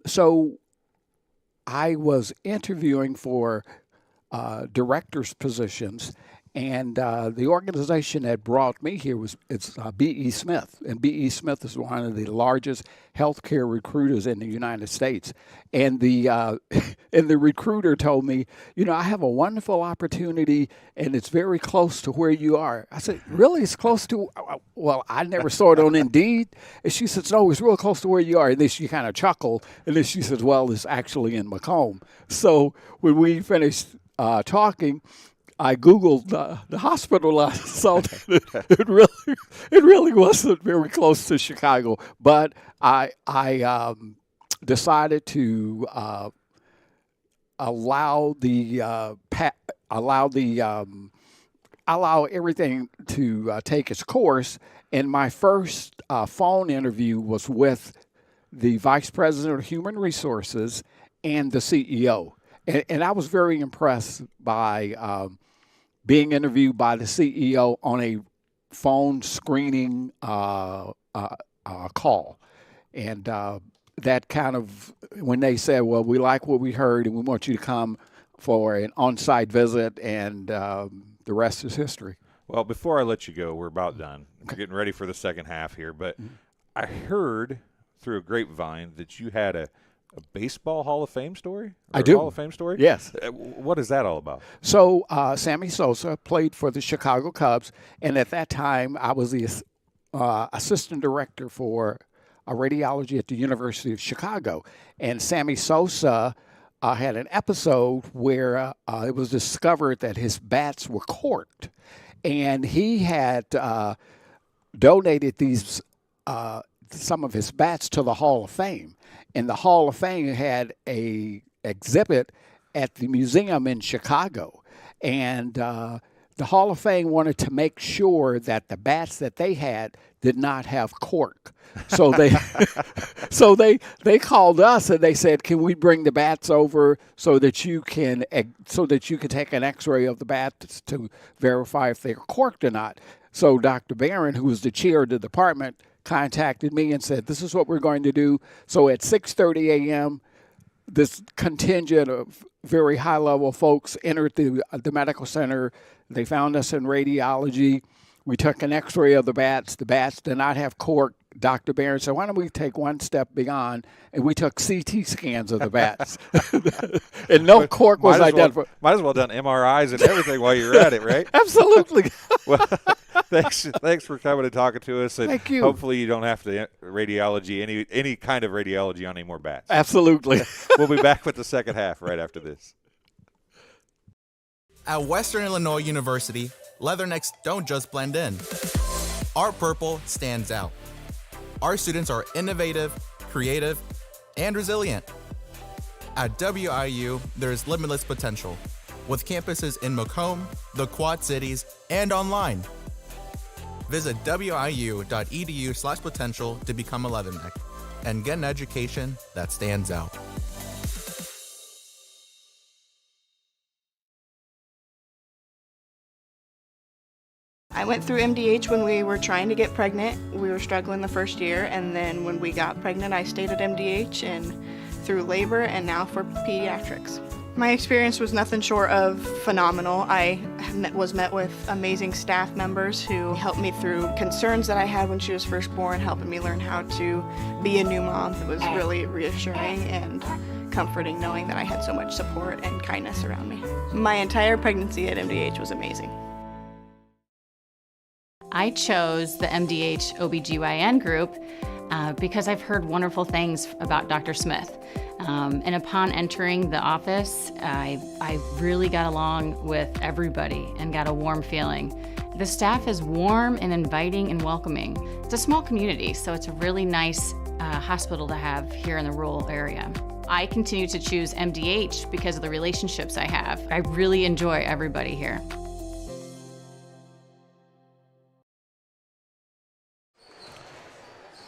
So I was interviewing for director's positions, and the organization that brought me here it's B.E. Smith, and B.E. Smith is one of the largest healthcare recruiters in the United States. And the recruiter told me, I have a wonderful opportunity, and it's very close to where you are. I said, really? It's close to? Well, I never saw it on Indeed. And she said, no, it's real close to where you are. And then she kind of chuckled, and then she said, well, it's actually in Macomb. So when we finished talking, I Googled the hospital. I saw that it really wasn't very close to Chicago. But I decided to allow everything to take its course. And my first phone interview was with the Vice President of Human Resources and the CEO. And I was very impressed by being interviewed by the CEO on a phone screening call. And that kind of, when they said, well, we like what we heard and we want you to come for an on-site visit, and the rest is history. Well, before I let you go, we're about done. We're getting ready for the second half here. But I heard through a grapevine that you had a baseball Hall of Fame story? I do. Hall of Fame story? Yes. What is that all about? So Sammy Sosa played for the Chicago Cubs, and at that time I was the assistant director for radiology at the University of Chicago. And Sammy Sosa had an episode where it was discovered that his bats were corked, and he had donated these some of his bats to the Hall of Fame. And the Hall of Fame had a exhibit at the museum in Chicago. And the Hall of Fame wanted to make sure that the bats that they had did not have cork. So they called us and they said, "Can we bring the bats over so that you can take an X-ray of the bats to verify if they're corked or not?" So Dr. Barron, who was the chair of the department, contacted me and said, "This is what we're going to do." So at 6:30 a.m., this contingent of very high-level folks entered the medical center. They found us in radiology. We took an X-ray of the bats. The bats did not have cork. Dr. Barron said, "Why don't we take one step beyond?" And we took CT scans of the bats. And no cork was identified. Might as well done MRIs and everything while you're at it, right? Absolutely. Well, thanks for coming and talking to us. And thank you. Hopefully you don't have to radiology, any kind of radiology on any more bats. Absolutely. We'll be back with the second half right after this. At Western Illinois University, leathernecks don't just blend in. Our purple stands out. Our students are innovative, creative, and resilient. At WIU, there is limitless potential, with campuses in Macomb, the Quad Cities, and online. Visit wiu.edu/potential to become a Leatherneck and get an education that stands out. I went through MDH when we were trying to get pregnant. We were struggling the first year, and then when we got pregnant, I stayed at MDH and through labor and now for pediatrics. My experience was nothing short of phenomenal. I was met with amazing staff members who helped me through concerns that I had when she was first born, helping me learn how to be a new mom. It was really reassuring and comforting knowing that I had so much support and kindness around me. My entire pregnancy at MDH was amazing. I chose the MDH OBGYN group because I've heard wonderful things about Dr. Smith. And upon entering the office, I really got along with everybody and got a warm feeling. The staff is warm and inviting and welcoming. It's a small community, so it's a really nice hospital to have here in the rural area. I continue to choose MDH because of the relationships I have. I really enjoy everybody here.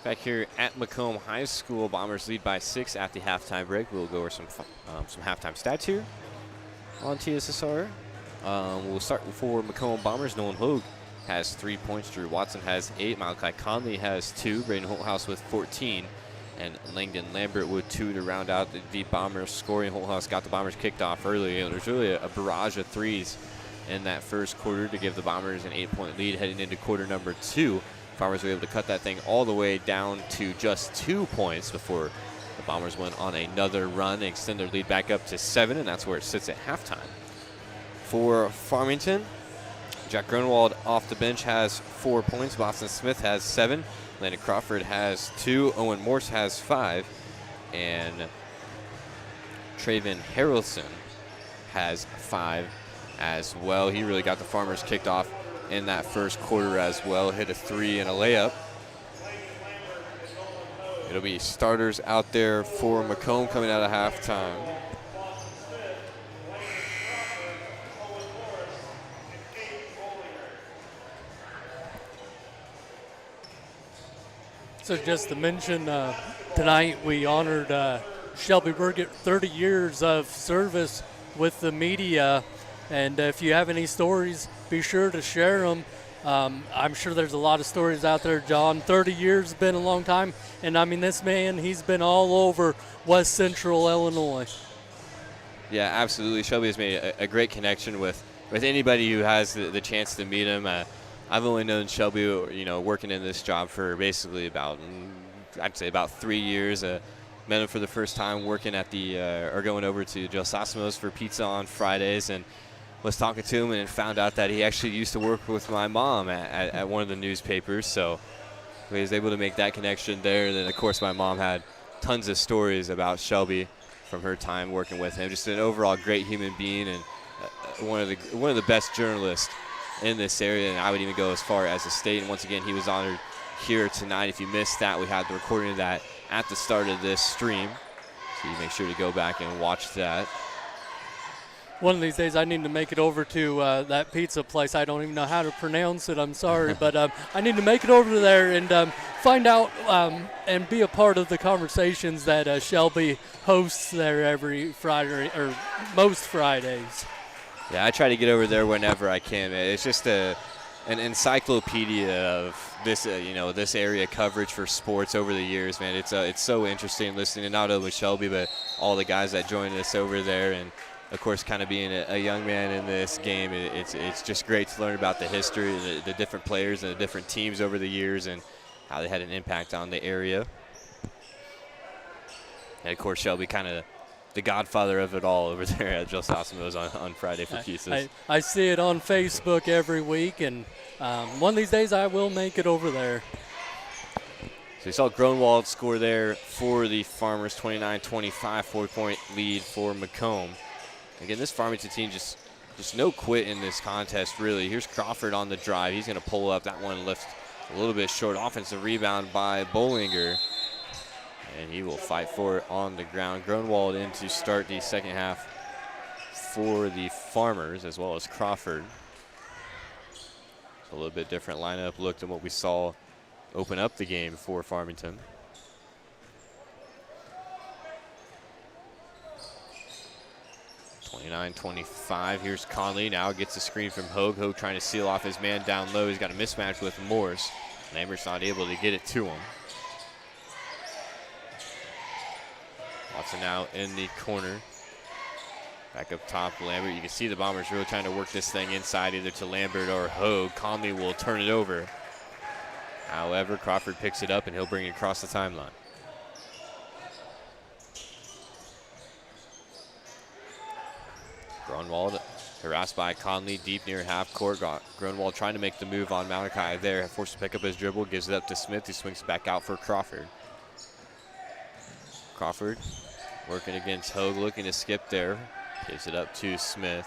Back here at Macomb High School, Bombers lead by 6 at the halftime break. We'll go over some halftime stats here on TSSR. We'll start for Macomb Bombers. Nolan Hogue has 3 points. Drew Watson has 8. Malachi Conley has 2. Braden Holthouse with 14. And Langdon Lambert with 2 to round out the Bombers scoring. Holthouse got the Bombers kicked off early. There's really a barrage of threes in that first quarter to give the Bombers an 8-point lead heading into quarter number 2. Farmers were able to cut that thing all the way down to just 2 points before the Bombers went on another run and extend their lead back up to 7, and that's where it sits at halftime. For Farmington, Jack Grunwald off the bench has 4 points. Boston Smith has 7. Landon Crawford has 2. Owen Morse has 5. And Traven Harrelson has 5 as well. He really got the Farmers kicked off in that first quarter as well. Hit a 3 and a layup. It'll be starters out there for Macomb coming out of halftime. So just to mention, tonight we honored Shelby Burgett, 30 years of service with the media. And if you have any stories, be sure to share them. I'm sure there's a lot of stories out there, John. 30 years has been a long time. And, I mean, this man, he's been all over West Central Illinois. Yeah, absolutely. Shelby has made a great connection with anybody who has the chance to meet him. I've only known Shelby, working in this job for basically about 3 years. Met him for the first time working at or going over to Joe Sosimo's for pizza on Fridays, and was talking to him and found out that he actually used to work with my mom at one of the newspapers. So he was able to make that connection there. And then, of course, my mom had tons of stories about Shelby from her time working with him. Just an overall great human being and one of the best journalists in this area. And I would even go as far as the state. And once again, he was honored here tonight. If you missed that, we had the recording of that at the start of this stream. So you make sure to go back and watch that. One of these days I need to make it over to that pizza place. I don't even know how to pronounce it. I'm sorry. But I need to make it over there and find out and be a part of the conversations that Shelby hosts there every Friday or most Fridays. Yeah, I try to get over there whenever I can. It's just an encyclopedia of this, this area coverage for sports over the years, man. It's so interesting listening to not only Shelby, but all the guys that joined us over there. And, of course, kind of being a young man in this game, it's just great to learn about the history, the different players and the different teams over the years and how they had an impact on the area. And, of course, Shelby kind of the godfather of it all over there at Joe Sosimo's on Friday for pizzas. I see it on Facebook every week, and one of these days I will make it over there. So you saw Grunwald score there for the Farmers, 29-25, 4-point lead for Macomb. Again, this Farmington team just no quit in this contest, really. Here's Crawford on the drive. He's going to pull up. That one lifts a little bit short. Offensive rebound by Bollinger. And he will fight for it on the ground. Grunwald in to start the second half for the Farmers, as well as Crawford. A little bit different lineup look than what we saw open up the game for Farmington. (29-25). Here's Conley. Now gets a screen from Hogue. Hogue trying to seal off his man down low. He's got a mismatch with Morse. Lambert's not able to get it to him. Watson now in the corner. Back up top, Lambert. You can see the Bombers really trying to work this thing inside, either to Lambert or Hogue. Conley will turn it over. However, Crawford picks it up and he'll bring it across the timeline. Grunwald harassed by Conley deep near half court. Grunwald trying to make the move on Malachi there. Forced to pick up his dribble, gives it up to Smith, who swings back out for Crawford. Crawford working against Hogue, looking to skip there. Gives it up to Smith.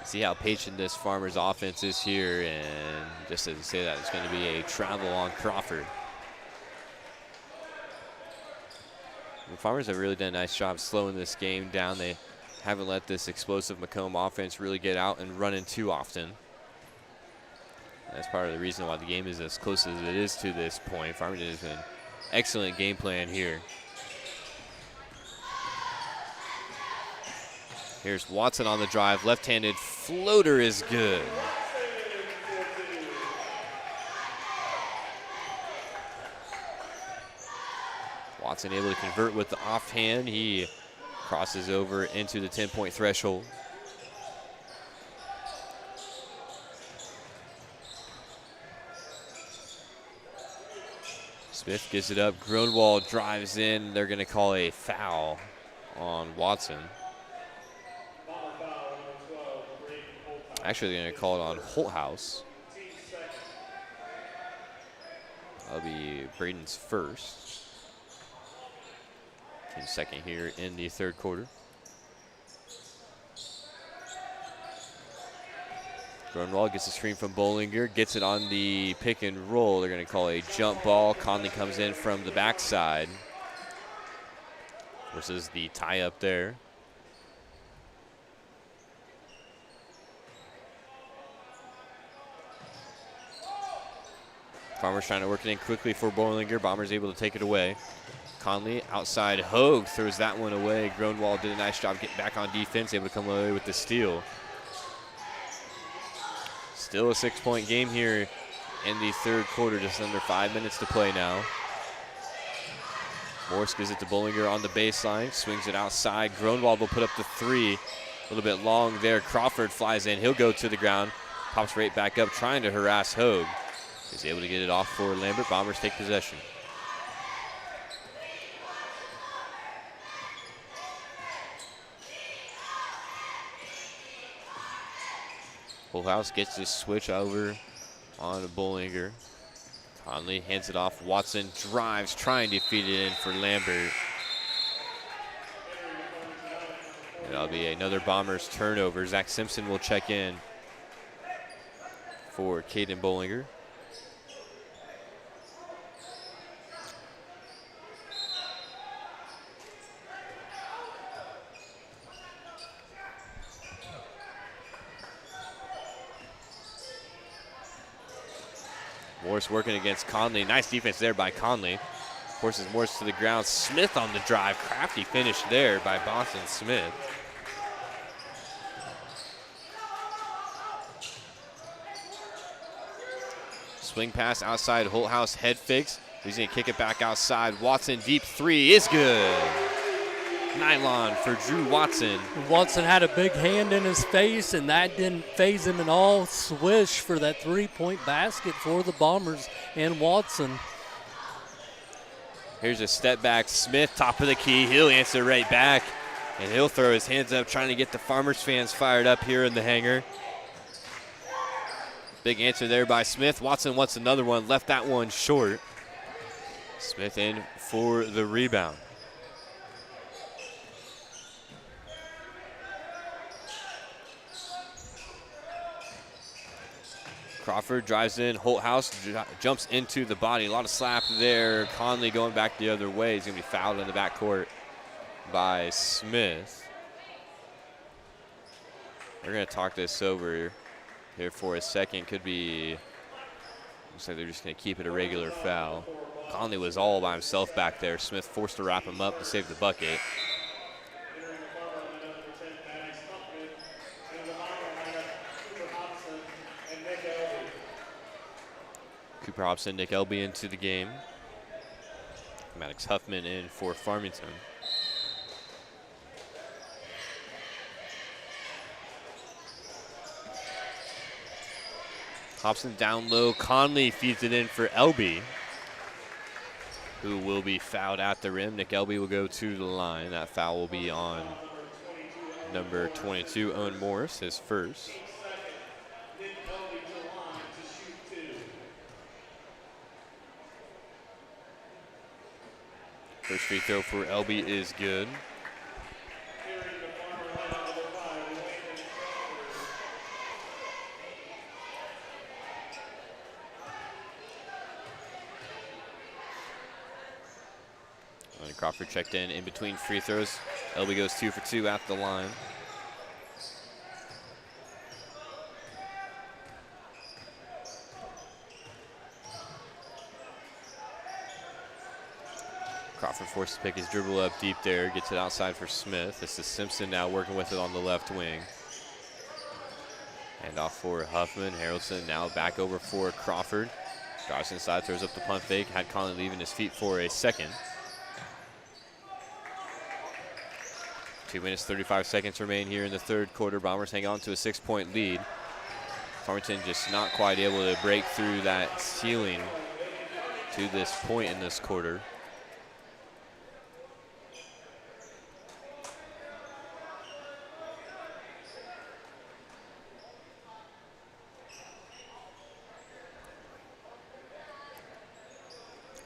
See how patient this Farmers offense is here, and just as I say that, it's going to be a travel on Crawford. The Farmers have really done a nice job slowing this game down. They haven't let this explosive Macomb offense really get out and run in too often. That's part of the reason why the game is as close as it is to this point. Farmington has been excellent game plan here. Here's Watson on the drive. Left-handed floater is good. Watson able to convert with the offhand. He crosses over into the 10-point threshold. Smith gives it up. Grunwald drives in. They're going to call a foul on Watson. Actually, they're going to call it on Holthouse. That'll be Braden's first. Team's second here in the third quarter. Grunwald gets a screen from Bollinger, gets it on the pick and roll. They're going to call a jump ball. Conley comes in from the backside. Versus the tie up there. Farmers trying to work it in quickly for Bollinger. Bombers able to take it away. Conley outside. Hogue throws that one away. Grunwald did a nice job getting back on defense, able to come away with the steal. Still a 6-point game here in the third quarter, just under 5 minutes to play now. Morse gives it to Bollinger on the baseline, swings it outside. Grunwald will put up the three. A little bit long there. Crawford flies in. He'll go to the ground. Pops right back up, trying to harass Hogue. He's able to get it off for Lambert. Bombers take possession. Holthouse gets this switch over on Bollinger. Conley hands it off. Watson drives, trying to feed it in for Lambert. And that'll be another Bombers turnover. Zach Simpson will check in for Caden Bollinger. Morse working against Conley. Nice defense there by Conley. Forces Morse to the ground. Smith on the drive. Crafty finish there by Boston Smith. Swing pass outside. Holthouse head fakes. He's going to kick it back outside. Watson deep three is good. Nylon for Drew Watson. Watson had a big hand in his face, and that didn't faze him at all. Swish for that three-point basket for the Bombers and Watson. Here's a step back. Smith, top of the key. He'll answer right back, and he'll throw his hands up, trying to get the Farmers fans fired up here in the hangar. Big answer there by Smith. Watson wants another one. Left that one short. Smith in for the rebound. Crawford drives in. Holthouse jumps into the body. A lot of slap there. Conley going back the other way. He's going to be fouled in the backcourt by Smith. We're going to talk this over here for a second. Could be, looks like they're just going to keep it a regular foul. Conley was all by himself back there. Smith forced to wrap him up to save the bucket. Cooper Hobson, Nick Elby into the game. Maddox Huffman in for Farmington. Hobson down low. Conley feeds it in for Elby, who will be fouled at the rim. Nick Elby will go to the line. That foul will be on number 22, Owen Morris, his first. First free throw for Elby is good. And Crawford checked in between free throws. Elby goes 2 for 2 at the line. Crawford forced to pick his dribble up deep there, gets it outside for Smith. This is Simpson now working with it on the left wing. And off for Huffman. Harrelson now back over for Crawford. Drives inside, throws up the pump fake. Had Conley leaving his feet for a second. 2 minutes, 35 seconds remain here in the third quarter. Bombers hang on to a 6-point lead. Farmington just not quite able to break through that ceiling to this point in this quarter.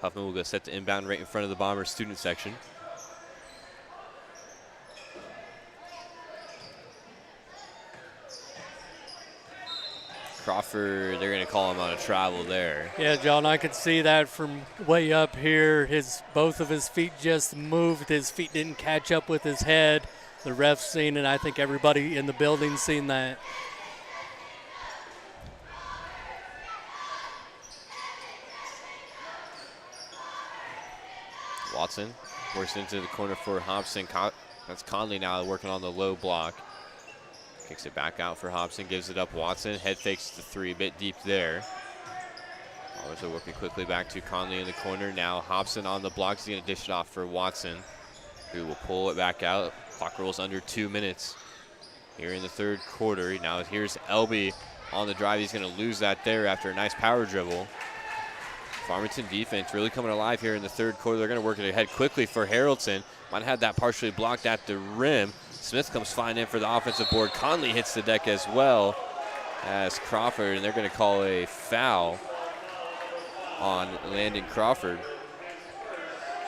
Huffman will go set to inbound right in front of the Bombers student section. Crawford, they're going to call him on a travel there. Yeah, John, I could see that from way up here. Both of his feet just moved. His feet didn't catch up with his head. The ref's seen it. I think everybody in the building seen that. Watson works into the corner for Hobson. That's Conley now working on the low block. Kicks it back out for Hobson, gives it up Watson. Head fakes the three, a bit deep there. Always working quickly back to Conley in the corner. Now Hobson on the block. He's going to dish it off for Watson, who will pull it back out. Clock rolls under 2 minutes here in the third quarter. Now here's Elby on the drive. He's going to lose that there after a nice power dribble. Farmington defense really coming alive here in the third quarter. They're going to work it ahead quickly for Harrelson. Might have had that partially blocked at the rim. Smith comes flying in for the offensive board. Conley hits the deck as well as Crawford, and they're going to call a foul on Landon Crawford.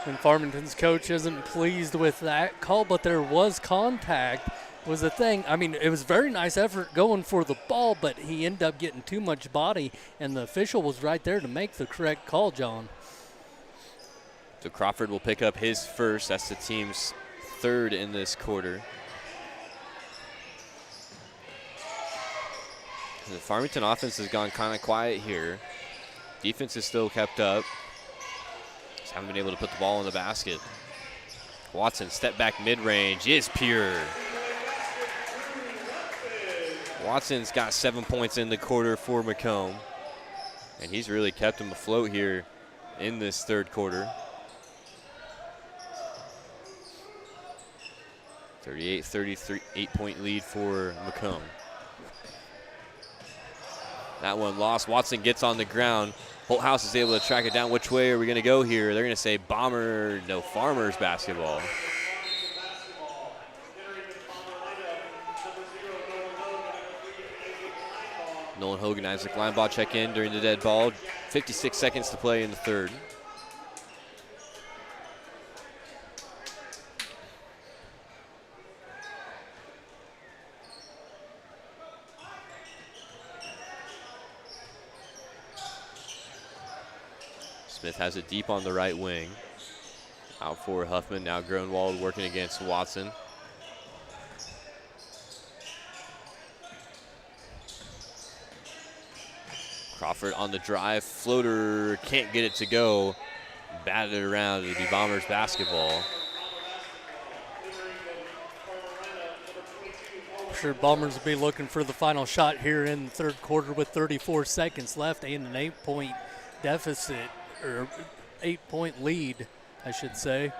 And Farmington's coach isn't pleased with that call, but there was contact was the thing. I mean, it was very nice effort going for the ball, but he ended up getting too much body, and the official was right there to make the correct call, John. So Crawford will pick up his first. That's the team's third in this quarter. The Farmington offense has gone kind of quiet here. Defense is still kept up. Just haven't been able to put the ball in the basket. Watson, step back mid-range is pure. Watson's got 7 points in the quarter for Macomb, and he's really kept him afloat here in this third quarter. 38-33, 8-point lead for Macomb. That one lost. Watson gets on the ground. Holthouse is able to track it down. Which way are we going to go here? They're going to say Farmers basketball. Nolan Hogan, Isaac Linebaugh check in during the dead ball. 56 seconds to play in the third. Smith has it deep on the right wing. Out for Huffman, now Gronwald working against Watson. Crawford on the drive, floater, can't get it to go. Batted it around, it'll be Bombers basketball. I'm sure Bombers will be looking for the final shot here in the third quarter with 34 seconds left and an 8-point deficit, or 8-point lead, I should say.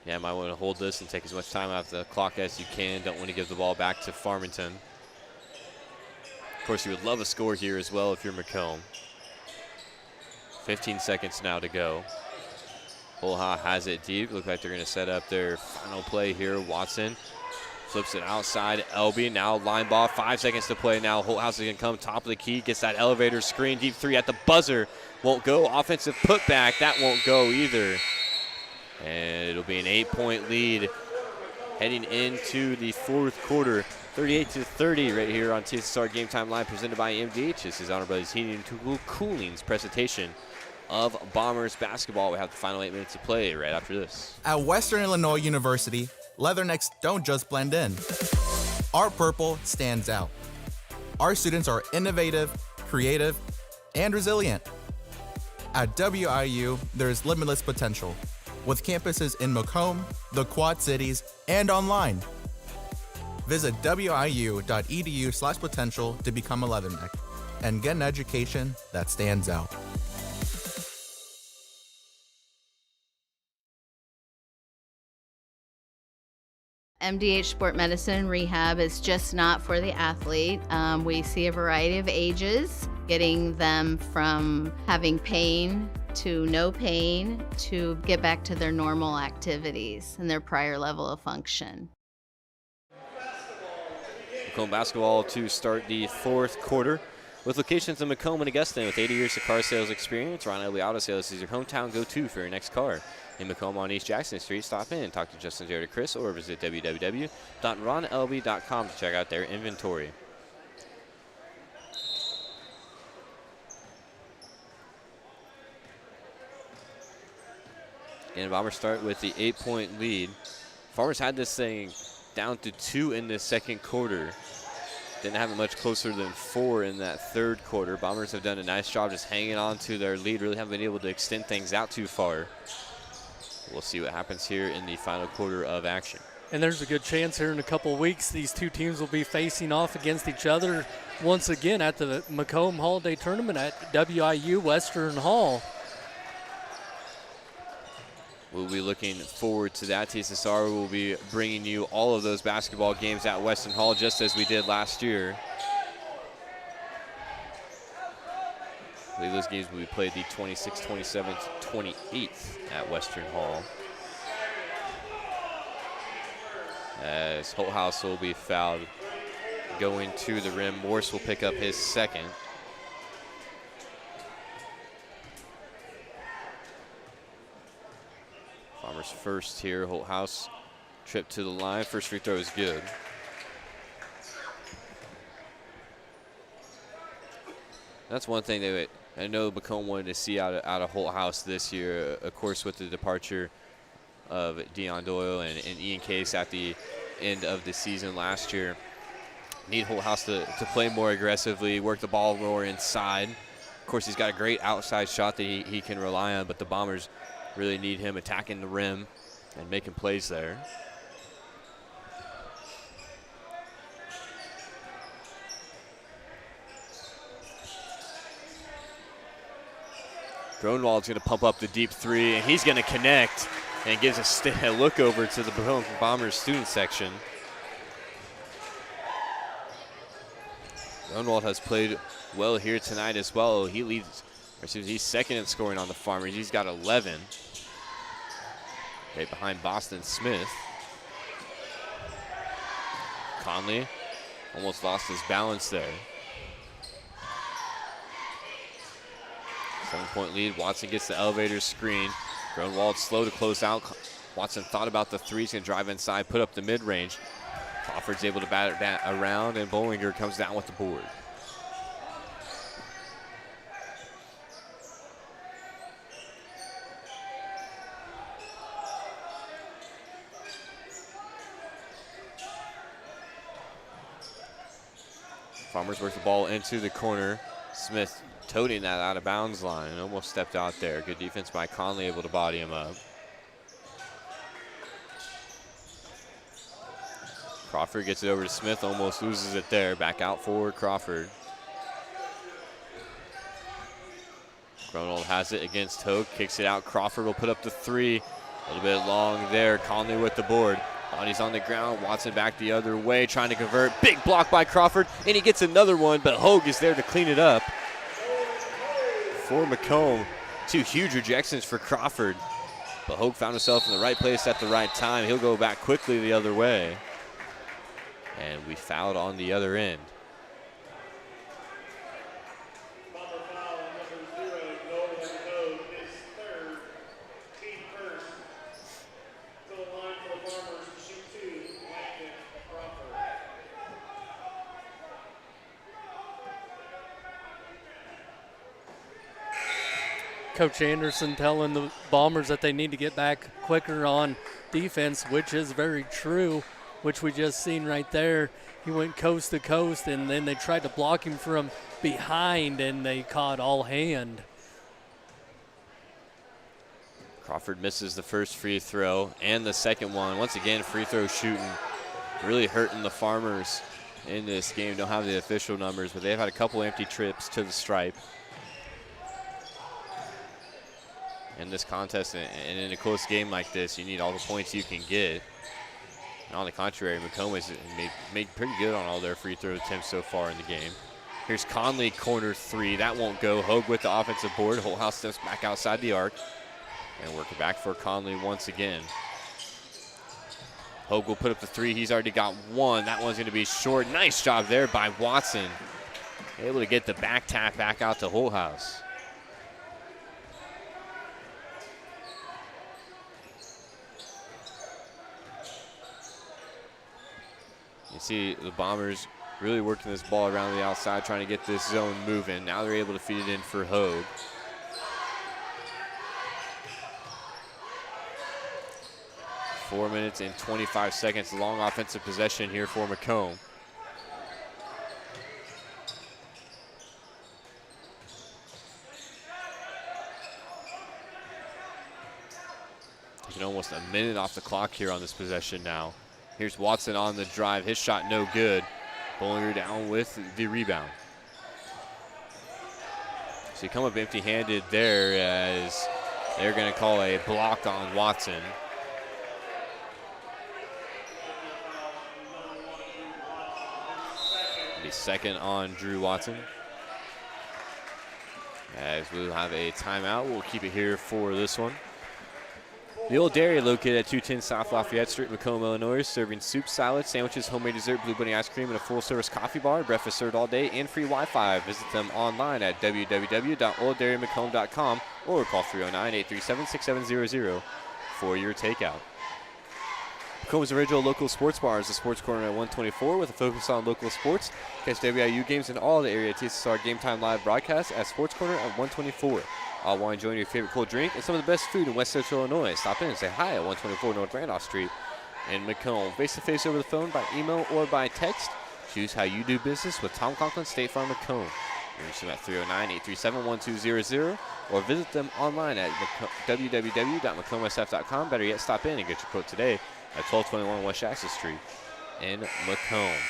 Yeah, might want to hold this and take as much time off the clock as you can. Don't want to give the ball back to Farmington. Of course, you would love a score here as well if you're Macomb. 15 seconds now to go. Holha has it deep. Look like they're going to set up their final play here. Watson flips it outside. Elby now line ball. 5 seconds to play now. Holthouse is going to come top of the key. Gets that elevator screen. Deep three at the buzzer. Won't go. Offensive putback. That won't go either. And it'll be an 8-point lead heading into the fourth quarter. 38-30 right here on TSSR Game Time Live, presented by MDH. This is Honor Brothers Heating and Cooling's presentation of Bombers basketball. We have the final 8 minutes to play right after this. At Western Illinois University, leathernecks don't just blend in. Our purple stands out. Our students are innovative, creative, and resilient. At WIU, there's limitless potential, with campuses in Macomb, the Quad Cities, and online. Visit wiu.edu/potential to become a leatherneck and get an education that stands out. MDH Sport Medicine Rehab is just not for the athlete. We see a variety of ages, getting them from having pain to no pain to get back to their normal activities and their prior level of function. Macomb basketball to start the fourth quarter with locations in Macomb and Augusta. With 80 years of car sales experience, Ron Elby Auto Sales is your hometown go-to for your next car. In Macomb on East Jackson Street, stop in and talk to Justin, Jared, or Chris, or visit www.ronlb.com to check out their inventory. And Bombers start with the 8-point lead. Farmers had this thing down to 2 in the second quarter. Didn't have it much closer than 4 in that third quarter. Bombers have done a nice job just hanging on to their lead. Really haven't been able to extend things out too far. We'll see what happens here in the final quarter of action. And there's a good chance here in a couple of weeks these two teams will be facing off against each other once again at the Macomb Holiday Tournament at WIU Western Hall. We'll be looking forward to that. TSSR will be bringing you all of those basketball games at Western Hall, just as we did last year. I believe those games will be played the 26th, 27th, 28th at Western Hall. As Holthouse will be fouled going to the rim. Morse will pick up his second. Farmers first here. Holthouse trip to the line. First free throw is good. That's one thing that I know Macomb wanted to see out of Holthouse this year. Of course, with the departure of Deion Doyle and Ian Case at the end of the season last year. Need Holthouse to play more aggressively, work the ball more inside. Of course, he's got a great outside shot that he can rely on, but the Bombers really need him attacking the rim and making plays there. Gronwald's going to pump up the deep three, and he's going to connect and gives a look over to the Bombers student section. Gronwald has played well here tonight as well. He leads, he's second in scoring on the Farmers. He's got 11. Right behind Boston Smith. Conley almost lost his balance there. 7-point lead. Watson gets the elevator screen. Gronwald slow to close out. Watson thought about the three. He's going to drive inside, put up the mid-range. Crawford's able to bat it around, and Bollinger comes down with the board. Farmers work the ball into the corner. Smith toting that out of bounds line and almost stepped out there. Good defense by Conley, able to body him up. Crawford gets it over to Smith, almost loses it there. Back out forward, Crawford. Gronold has it against Hogue, kicks it out. Crawford will put up the three. A little bit long there. Conley with the board. Body's on the ground. Watson back the other way, trying to convert. Big block by Crawford, and he gets another one, but Hogue is there to clean it up. For Macomb, 2 huge rejections for Crawford. But Hogue found himself in the right place at the right time. He'll go back quickly the other way. And we fouled on the other end. Coach Anderson telling the Bombers that they need to get back quicker on defense, which is very true, which we just seen right there. He went coast to coast, and then they tried to block him from behind, and they caught all hand. Crawford misses the first free throw and the second one. Once again, free throw shooting really hurting the Farmers in this game. Don't have the official numbers, but they've had a couple empty trips to the stripe. In this contest and in a close game like this, you need all the points you can get. And on the contrary, Macomb has made pretty good on all their free throw attempts so far in the game. Here's Conley, corner three. That won't go. Hogue with the offensive board. Holthouse steps back outside the arc. And work it back for Conley once again. Hogue will put up the three. He's already got one. That one's going to be short. Nice job there by Watson. Able to get the back tap back out to Holthouse. You see the Bombers really working this ball around the outside, trying to get this zone moving. Now they're able to feed it in for Hogue. Four minutes and 25 seconds. Long offensive possession here for Macomb. Taking almost a minute off the clock here on this possession now. Here's Watson on the drive. His shot no good. Bollinger down with the rebound. So you come up empty-handed there as they're going to call a block on Watson. Be second on Drew Watson. As we'll have a timeout. We'll keep it here for this one. The Old Dairy, located at 210 South Lafayette Street, Macomb, Illinois, serving soup, salads, sandwiches, homemade dessert, Blue Bunny ice cream, and a full-service coffee bar. Breakfast served all day and free Wi-Fi. Visit them online at www.olddairymacomb.com or call 309-837-6700 for your takeout. Macomb's original local sports bar is the Sports Corner at 124 with a focus on local sports. Catch WIU games in all the area TSSR Game Time live broadcast at Sports Corner at 124. All while enjoying your favorite cold drink and some of the best food in West Central Illinois. Stop in and say hi at 124 North Randolph Street in Macomb. Face-to-face over the phone, by email, or by text. Choose how you do business with Tom Conklin, State Farm, Macomb. You reach them at 309-837-1200 or visit them online at www.macombsf.com. Better yet, stop in and get your quote today at 1221 West Shasta Street in Macomb.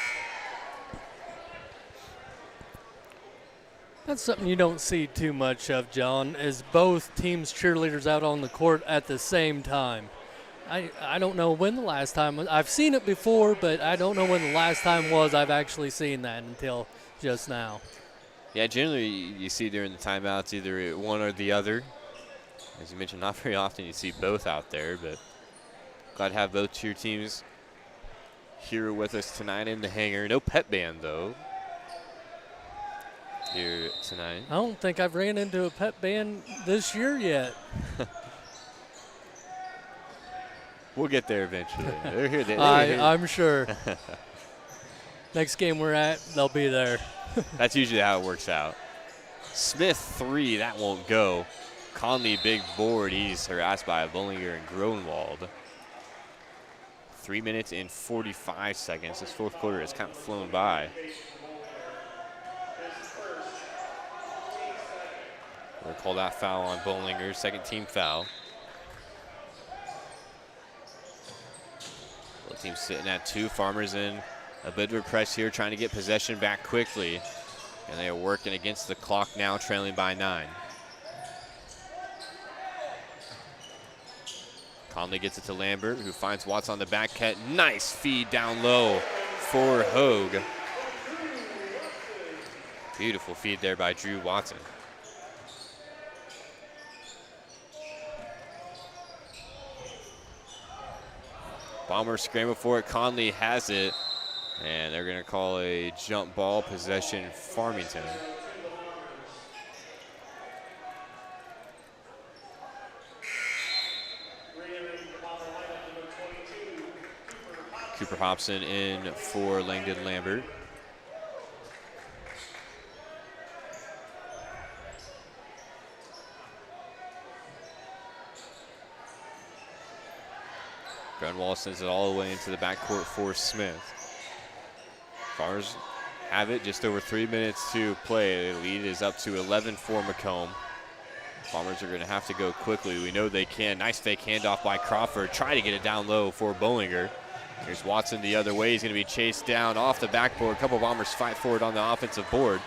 That's something you don't see too much of, John, is both teams' cheerleaders out on the court at the same time. I don't know when the last time, I've seen it before, but I don't know when the last time was I've actually seen that until just now. Yeah, generally you see during the timeouts either one or the other. As you mentioned, not very often you see both out there, but glad to have both cheer teams here with us tonight in the hangar. No pep band, though, here tonight. I don't think I've ran into a pep band this year yet. We'll get there eventually. They're here. I'm sure. Next game we're at, they'll be there. That's usually how it works out. Smith three, that won't go. Conley big board. He's harassed by Bollinger and Gronwald. 3 minutes and 45 seconds. This fourth quarter has kind of flown by. We're going to call that foul on Bollinger, second team foul. Both teams sitting at 2. Farmers in a bit of a press here, trying to get possession back quickly. And they are working against the clock now, trailing by 9. Conley gets it to Lambert, who finds Watts on the back cut. Nice feed down low for Hogue. Beautiful feed there by Drew Watson. Bombers scramble for it. Conley has it. And they're going to call a jump ball possession Farmington. Cooper Hobson in for Langdon Lambert. Grunwald sends it all the way into the backcourt for Smith. Farmers have it, just over 3 minutes to play. The lead is up to 11 for Macomb. Farmers are going to have to go quickly. We know they can. Nice fake handoff by Crawford. Try to get it down low for Bollinger. Here's Watson the other way. He's going to be chased down off the backboard. A couple Bombers fight for it on the offensive board.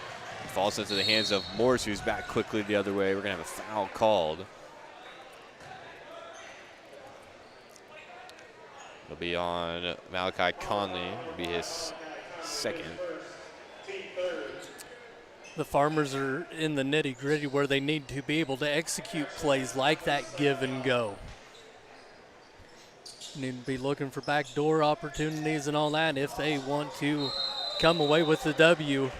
It falls into the hands of Morse, who's back quickly the other way. We're going to have a foul called. It'll be on Malachi Conley. It'll be his second. The Farmers are in the nitty-gritty where they need to be able to execute plays like that give and go. Need to be looking for backdoor opportunities and all that if they want to come away with the W.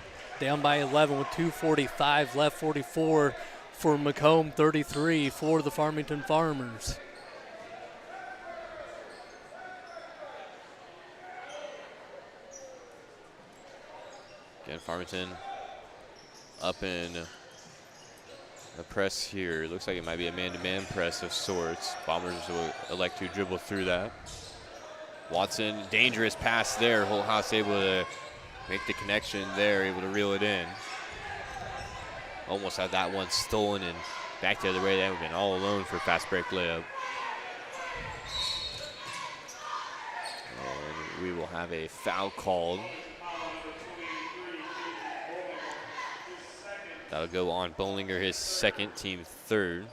Down by 11 with 2:45 left, 44 for Macomb, 33 for the Farmington Farmers. Again, Farmington up in the press here. Looks like it might be a man-to-man press of sorts. Bombers will elect to dribble through that. Watson, dangerous pass there. Holthouse able to make the connection there, able to reel it in. Almost had that one stolen and back the other way. That would have been all alone for fast break layup. And we will have a foul called. That'll go on Bollinger, his second, team third.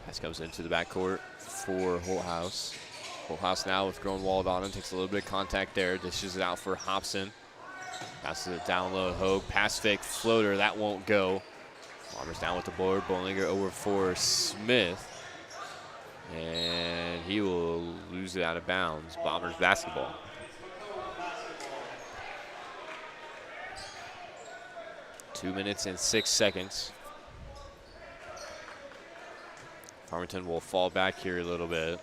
Pass comes into the backcourt for Holthouse. Holthouse now with Grunwald on him, takes a little bit of contact there, dishes it out for Hobson. Passes it down low, Hogue, pass fake, floater, that won't go. Farmers down with the board. Bollinger over for Smith. And he will lose it out of bounds. Bombers basketball. Two minutes and 6 seconds. Farmington will fall back here a little bit.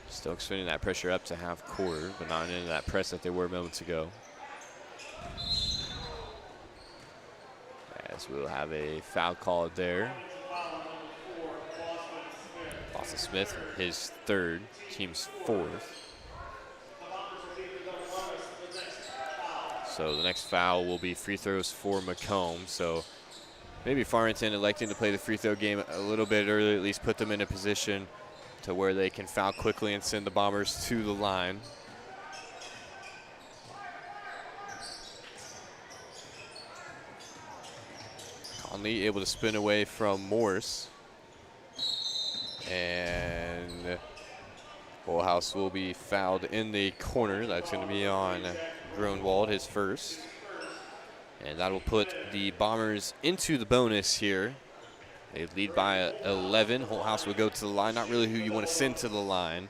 Still extending that pressure up to half court, but not into that press that they were moments ago. As we'll have a foul called there. Boston Smith, his third, team's fourth. So the next foul will be free throws for Macomb. So maybe Farmington electing to play the free throw game a little bit early, at least put them in a position to where they can foul quickly and send the Bombers to the line. Conley able to spin away from Morse. And Holthouse will be fouled in the corner. That's going to be on Grunwald, his first. And that'll put the Bombers into the bonus here. They lead by 11. Holthouse will go to the line. Not really who you want to send to the line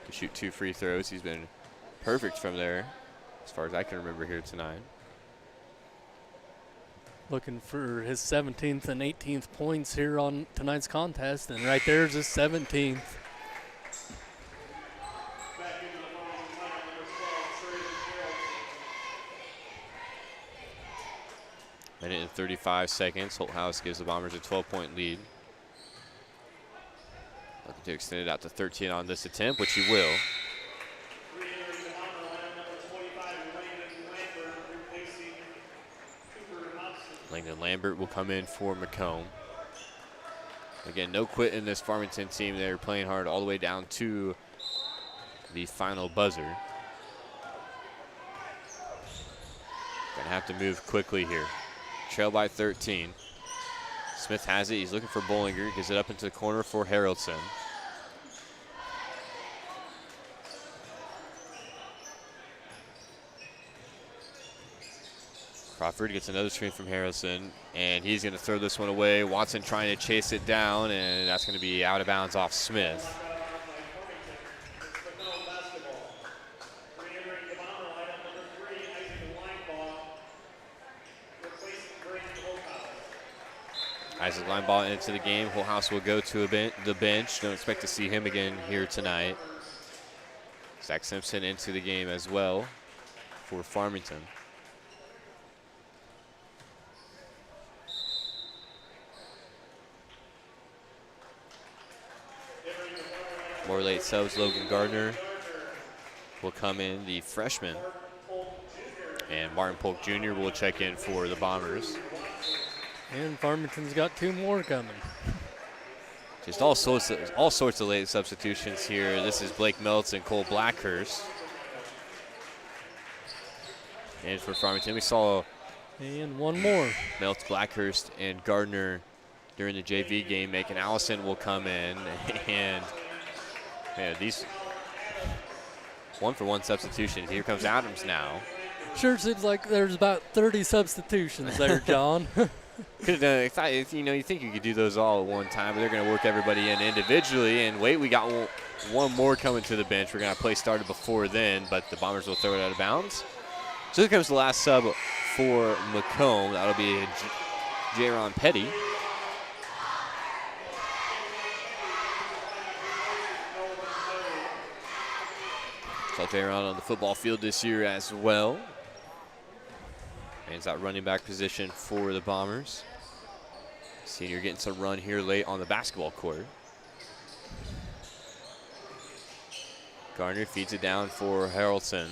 to shoot 2 free throws. He's been perfect from there as far as I can remember here tonight. Looking for his 17th and 18th points here on tonight's contest, and right there's his 17th. Minute and 35 seconds. Holthouse gives the Bombers a 12-point lead. Looking to extend it out to 13 on this attempt, which he will. Langdon Lambert will come in for Macomb. Again, no quit in this Farmington team. They're playing hard all the way down to the final buzzer. Gonna have to move quickly here. Trail by 13. Smith has it. He's looking for Bollinger. Gives it up into the corner for Haraldson. Crawford gets another screen from Harrison, and he's going to throw this one away. Watson trying to chase it down, and that's going to be out of bounds off Smith. Isaac Linebaugh into the game. Holthouse will go to the bench. Don't expect to see him again here tonight. Zach Simpson into the game as well for Farmington. More late subs. Logan Gardner will come in, the freshman. And Martin Polk Jr. will check in for the Bombers. And Farmington's got 2 more coming. Just all sorts of late substitutions here. This is Blake Meltz and Cole Blackhurst. And for Farmington, we saw and 1 more. Meltz, Blackhurst, and Gardner during the JV game making. Allison will come in, and yeah, these 1-for-1 substitutions. Here comes Adams now. Sure seems like there's about 30 substitutions there, John. Could have done. You think you could do those all at one time, but they're going to work everybody in individually. And wait, we got one more coming to the bench. We're going to play started before then, but the Bombers will throw it out of bounds. So here comes the last sub for Macomb. That'll be Jaron Petty. Saw Jaron on the football field this year as well. Man's that running back position for the Bombers. Senior getting some run here late on the basketball court. Gardner feeds it down for Haraldson.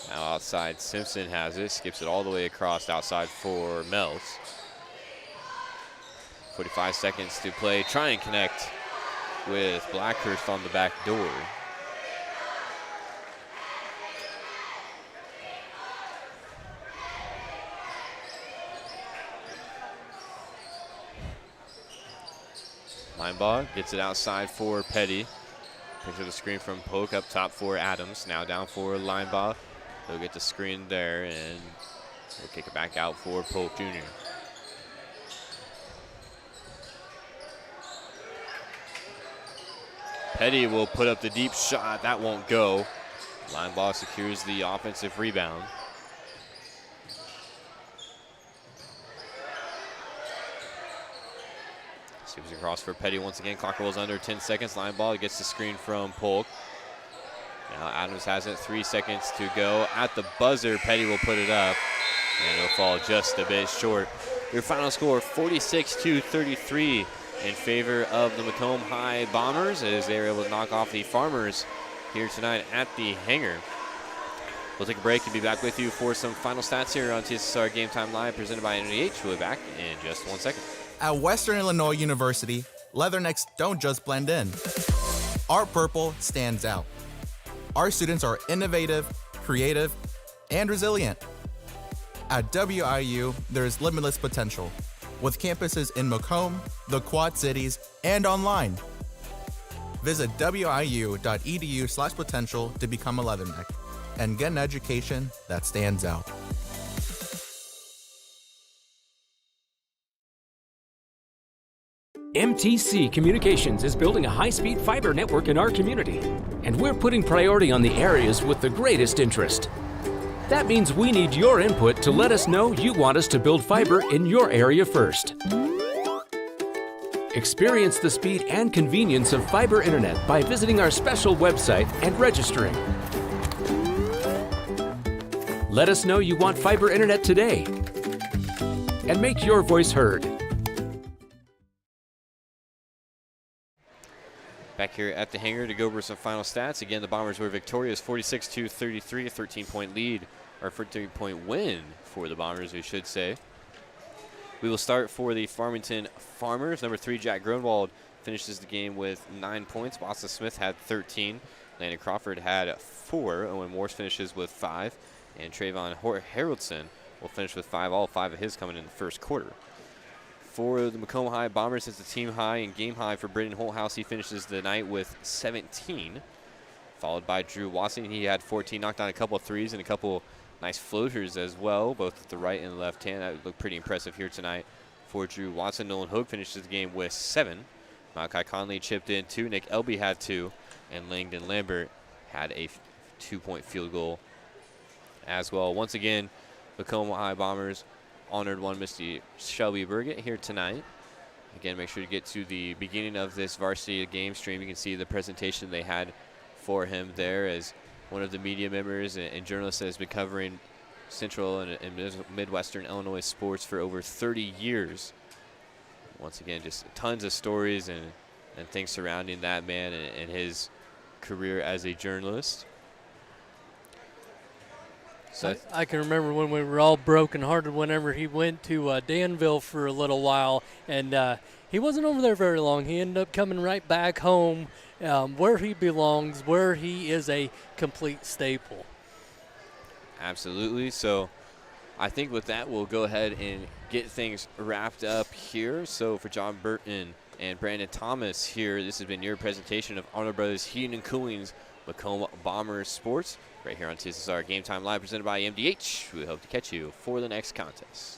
Now outside, Simpson has it. Skips it all the way across outside for Meltz. 45 seconds to play. Try and connect with Blackhurst on the back door. Linebaugh gets it outside for Petty. Picks up the screen from Polk up top for Adams. Now down for Linebaugh. They'll get the screen there, and they'll kick it back out for Polk Jr. Petty will put up the deep shot. That won't go. Linebaugh secures the offensive rebound. Skips across for Petty once again. Clock rolls under 10 seconds. Linebaugh gets the screen from Polk. Now Adams has it. 3 seconds to go. At the buzzer, Petty will put it up, and it'll fall just a bit short. Your final score, 46-33 in favor of the Macomb High Bombers, as they were able to knock off the Farmers here tonight at the hangar. We'll take a break and be back with you for some final stats here on TSSR Game Time Live, presented by MDH. We'll be back in just 1 second. At Western Illinois University, leathernecks don't just blend in. Our purple stands out. Our students are innovative, creative, and resilient. At WIU, there's limitless potential, with campuses in Macomb, the Quad Cities, and online. Visit wiu.edu/potential to become a leatherneck and get an education that stands out. MTC Communications is building a high-speed fiber network in our community, and we're putting priority on the areas with the greatest interest. That means we need your input to let us know you want us to build fiber in your area first. Experience the speed and convenience of fiber internet by visiting our special website and registering. Let us know you want fiber internet today, and make your voice heard. Back here at the hangar to go over some final stats. Again, the Bombers were victorious 46-33, a 13-point lead, or a 13-point win for the Bombers, we should say. We will start for the Farmington Farmers. Number 3, Jack Grunwald, finishes the game with 9 points. Boston Smith had 13. Landon Crawford had 4. Owen Morse finishes with 5. And Trayvon Haroldson will finish with 5. All 5 of his coming in the first quarter. For the Macomb High Bombers, it's a team high and game high for Brendan Holthouse. He finishes the night with 17. Followed by Drew Watson. He had 14, knocked down a couple of threes and a couple nice floaters as well, both at the right and left hand. That looked pretty impressive here tonight for Drew Watson. Nolan Hogue finishes the game with 7. Malachi Conley chipped in 2. Nick Elby had 2. And Langdon Lambert had a 2-point field goal as well. Once again, Macomb High Bombers honored one Mr. Shelby Burgett here tonight. Again, make sure to get to the beginning of this varsity game stream. You can see the presentation they had for him there as one of the media members and journalists that has been covering Central and Midwestern Illinois sports for over 30 years. Once again, just tons of stories and things surrounding that man and his career as a journalist. So I can remember when we were all brokenhearted whenever he went to Danville for a little while, and he wasn't over there very long. He ended up coming right back home where he belongs, where he is a complete staple. Absolutely. So I think with that, we'll go ahead and get things wrapped up here. So for John Burton and Brandon Thomas here, this has been your presentation of Arnold Brothers Heating and Cooling's Macomb Bombers Sports right here on TSSR Game Time Live, presented by MDH. We hope to catch you for the next contest.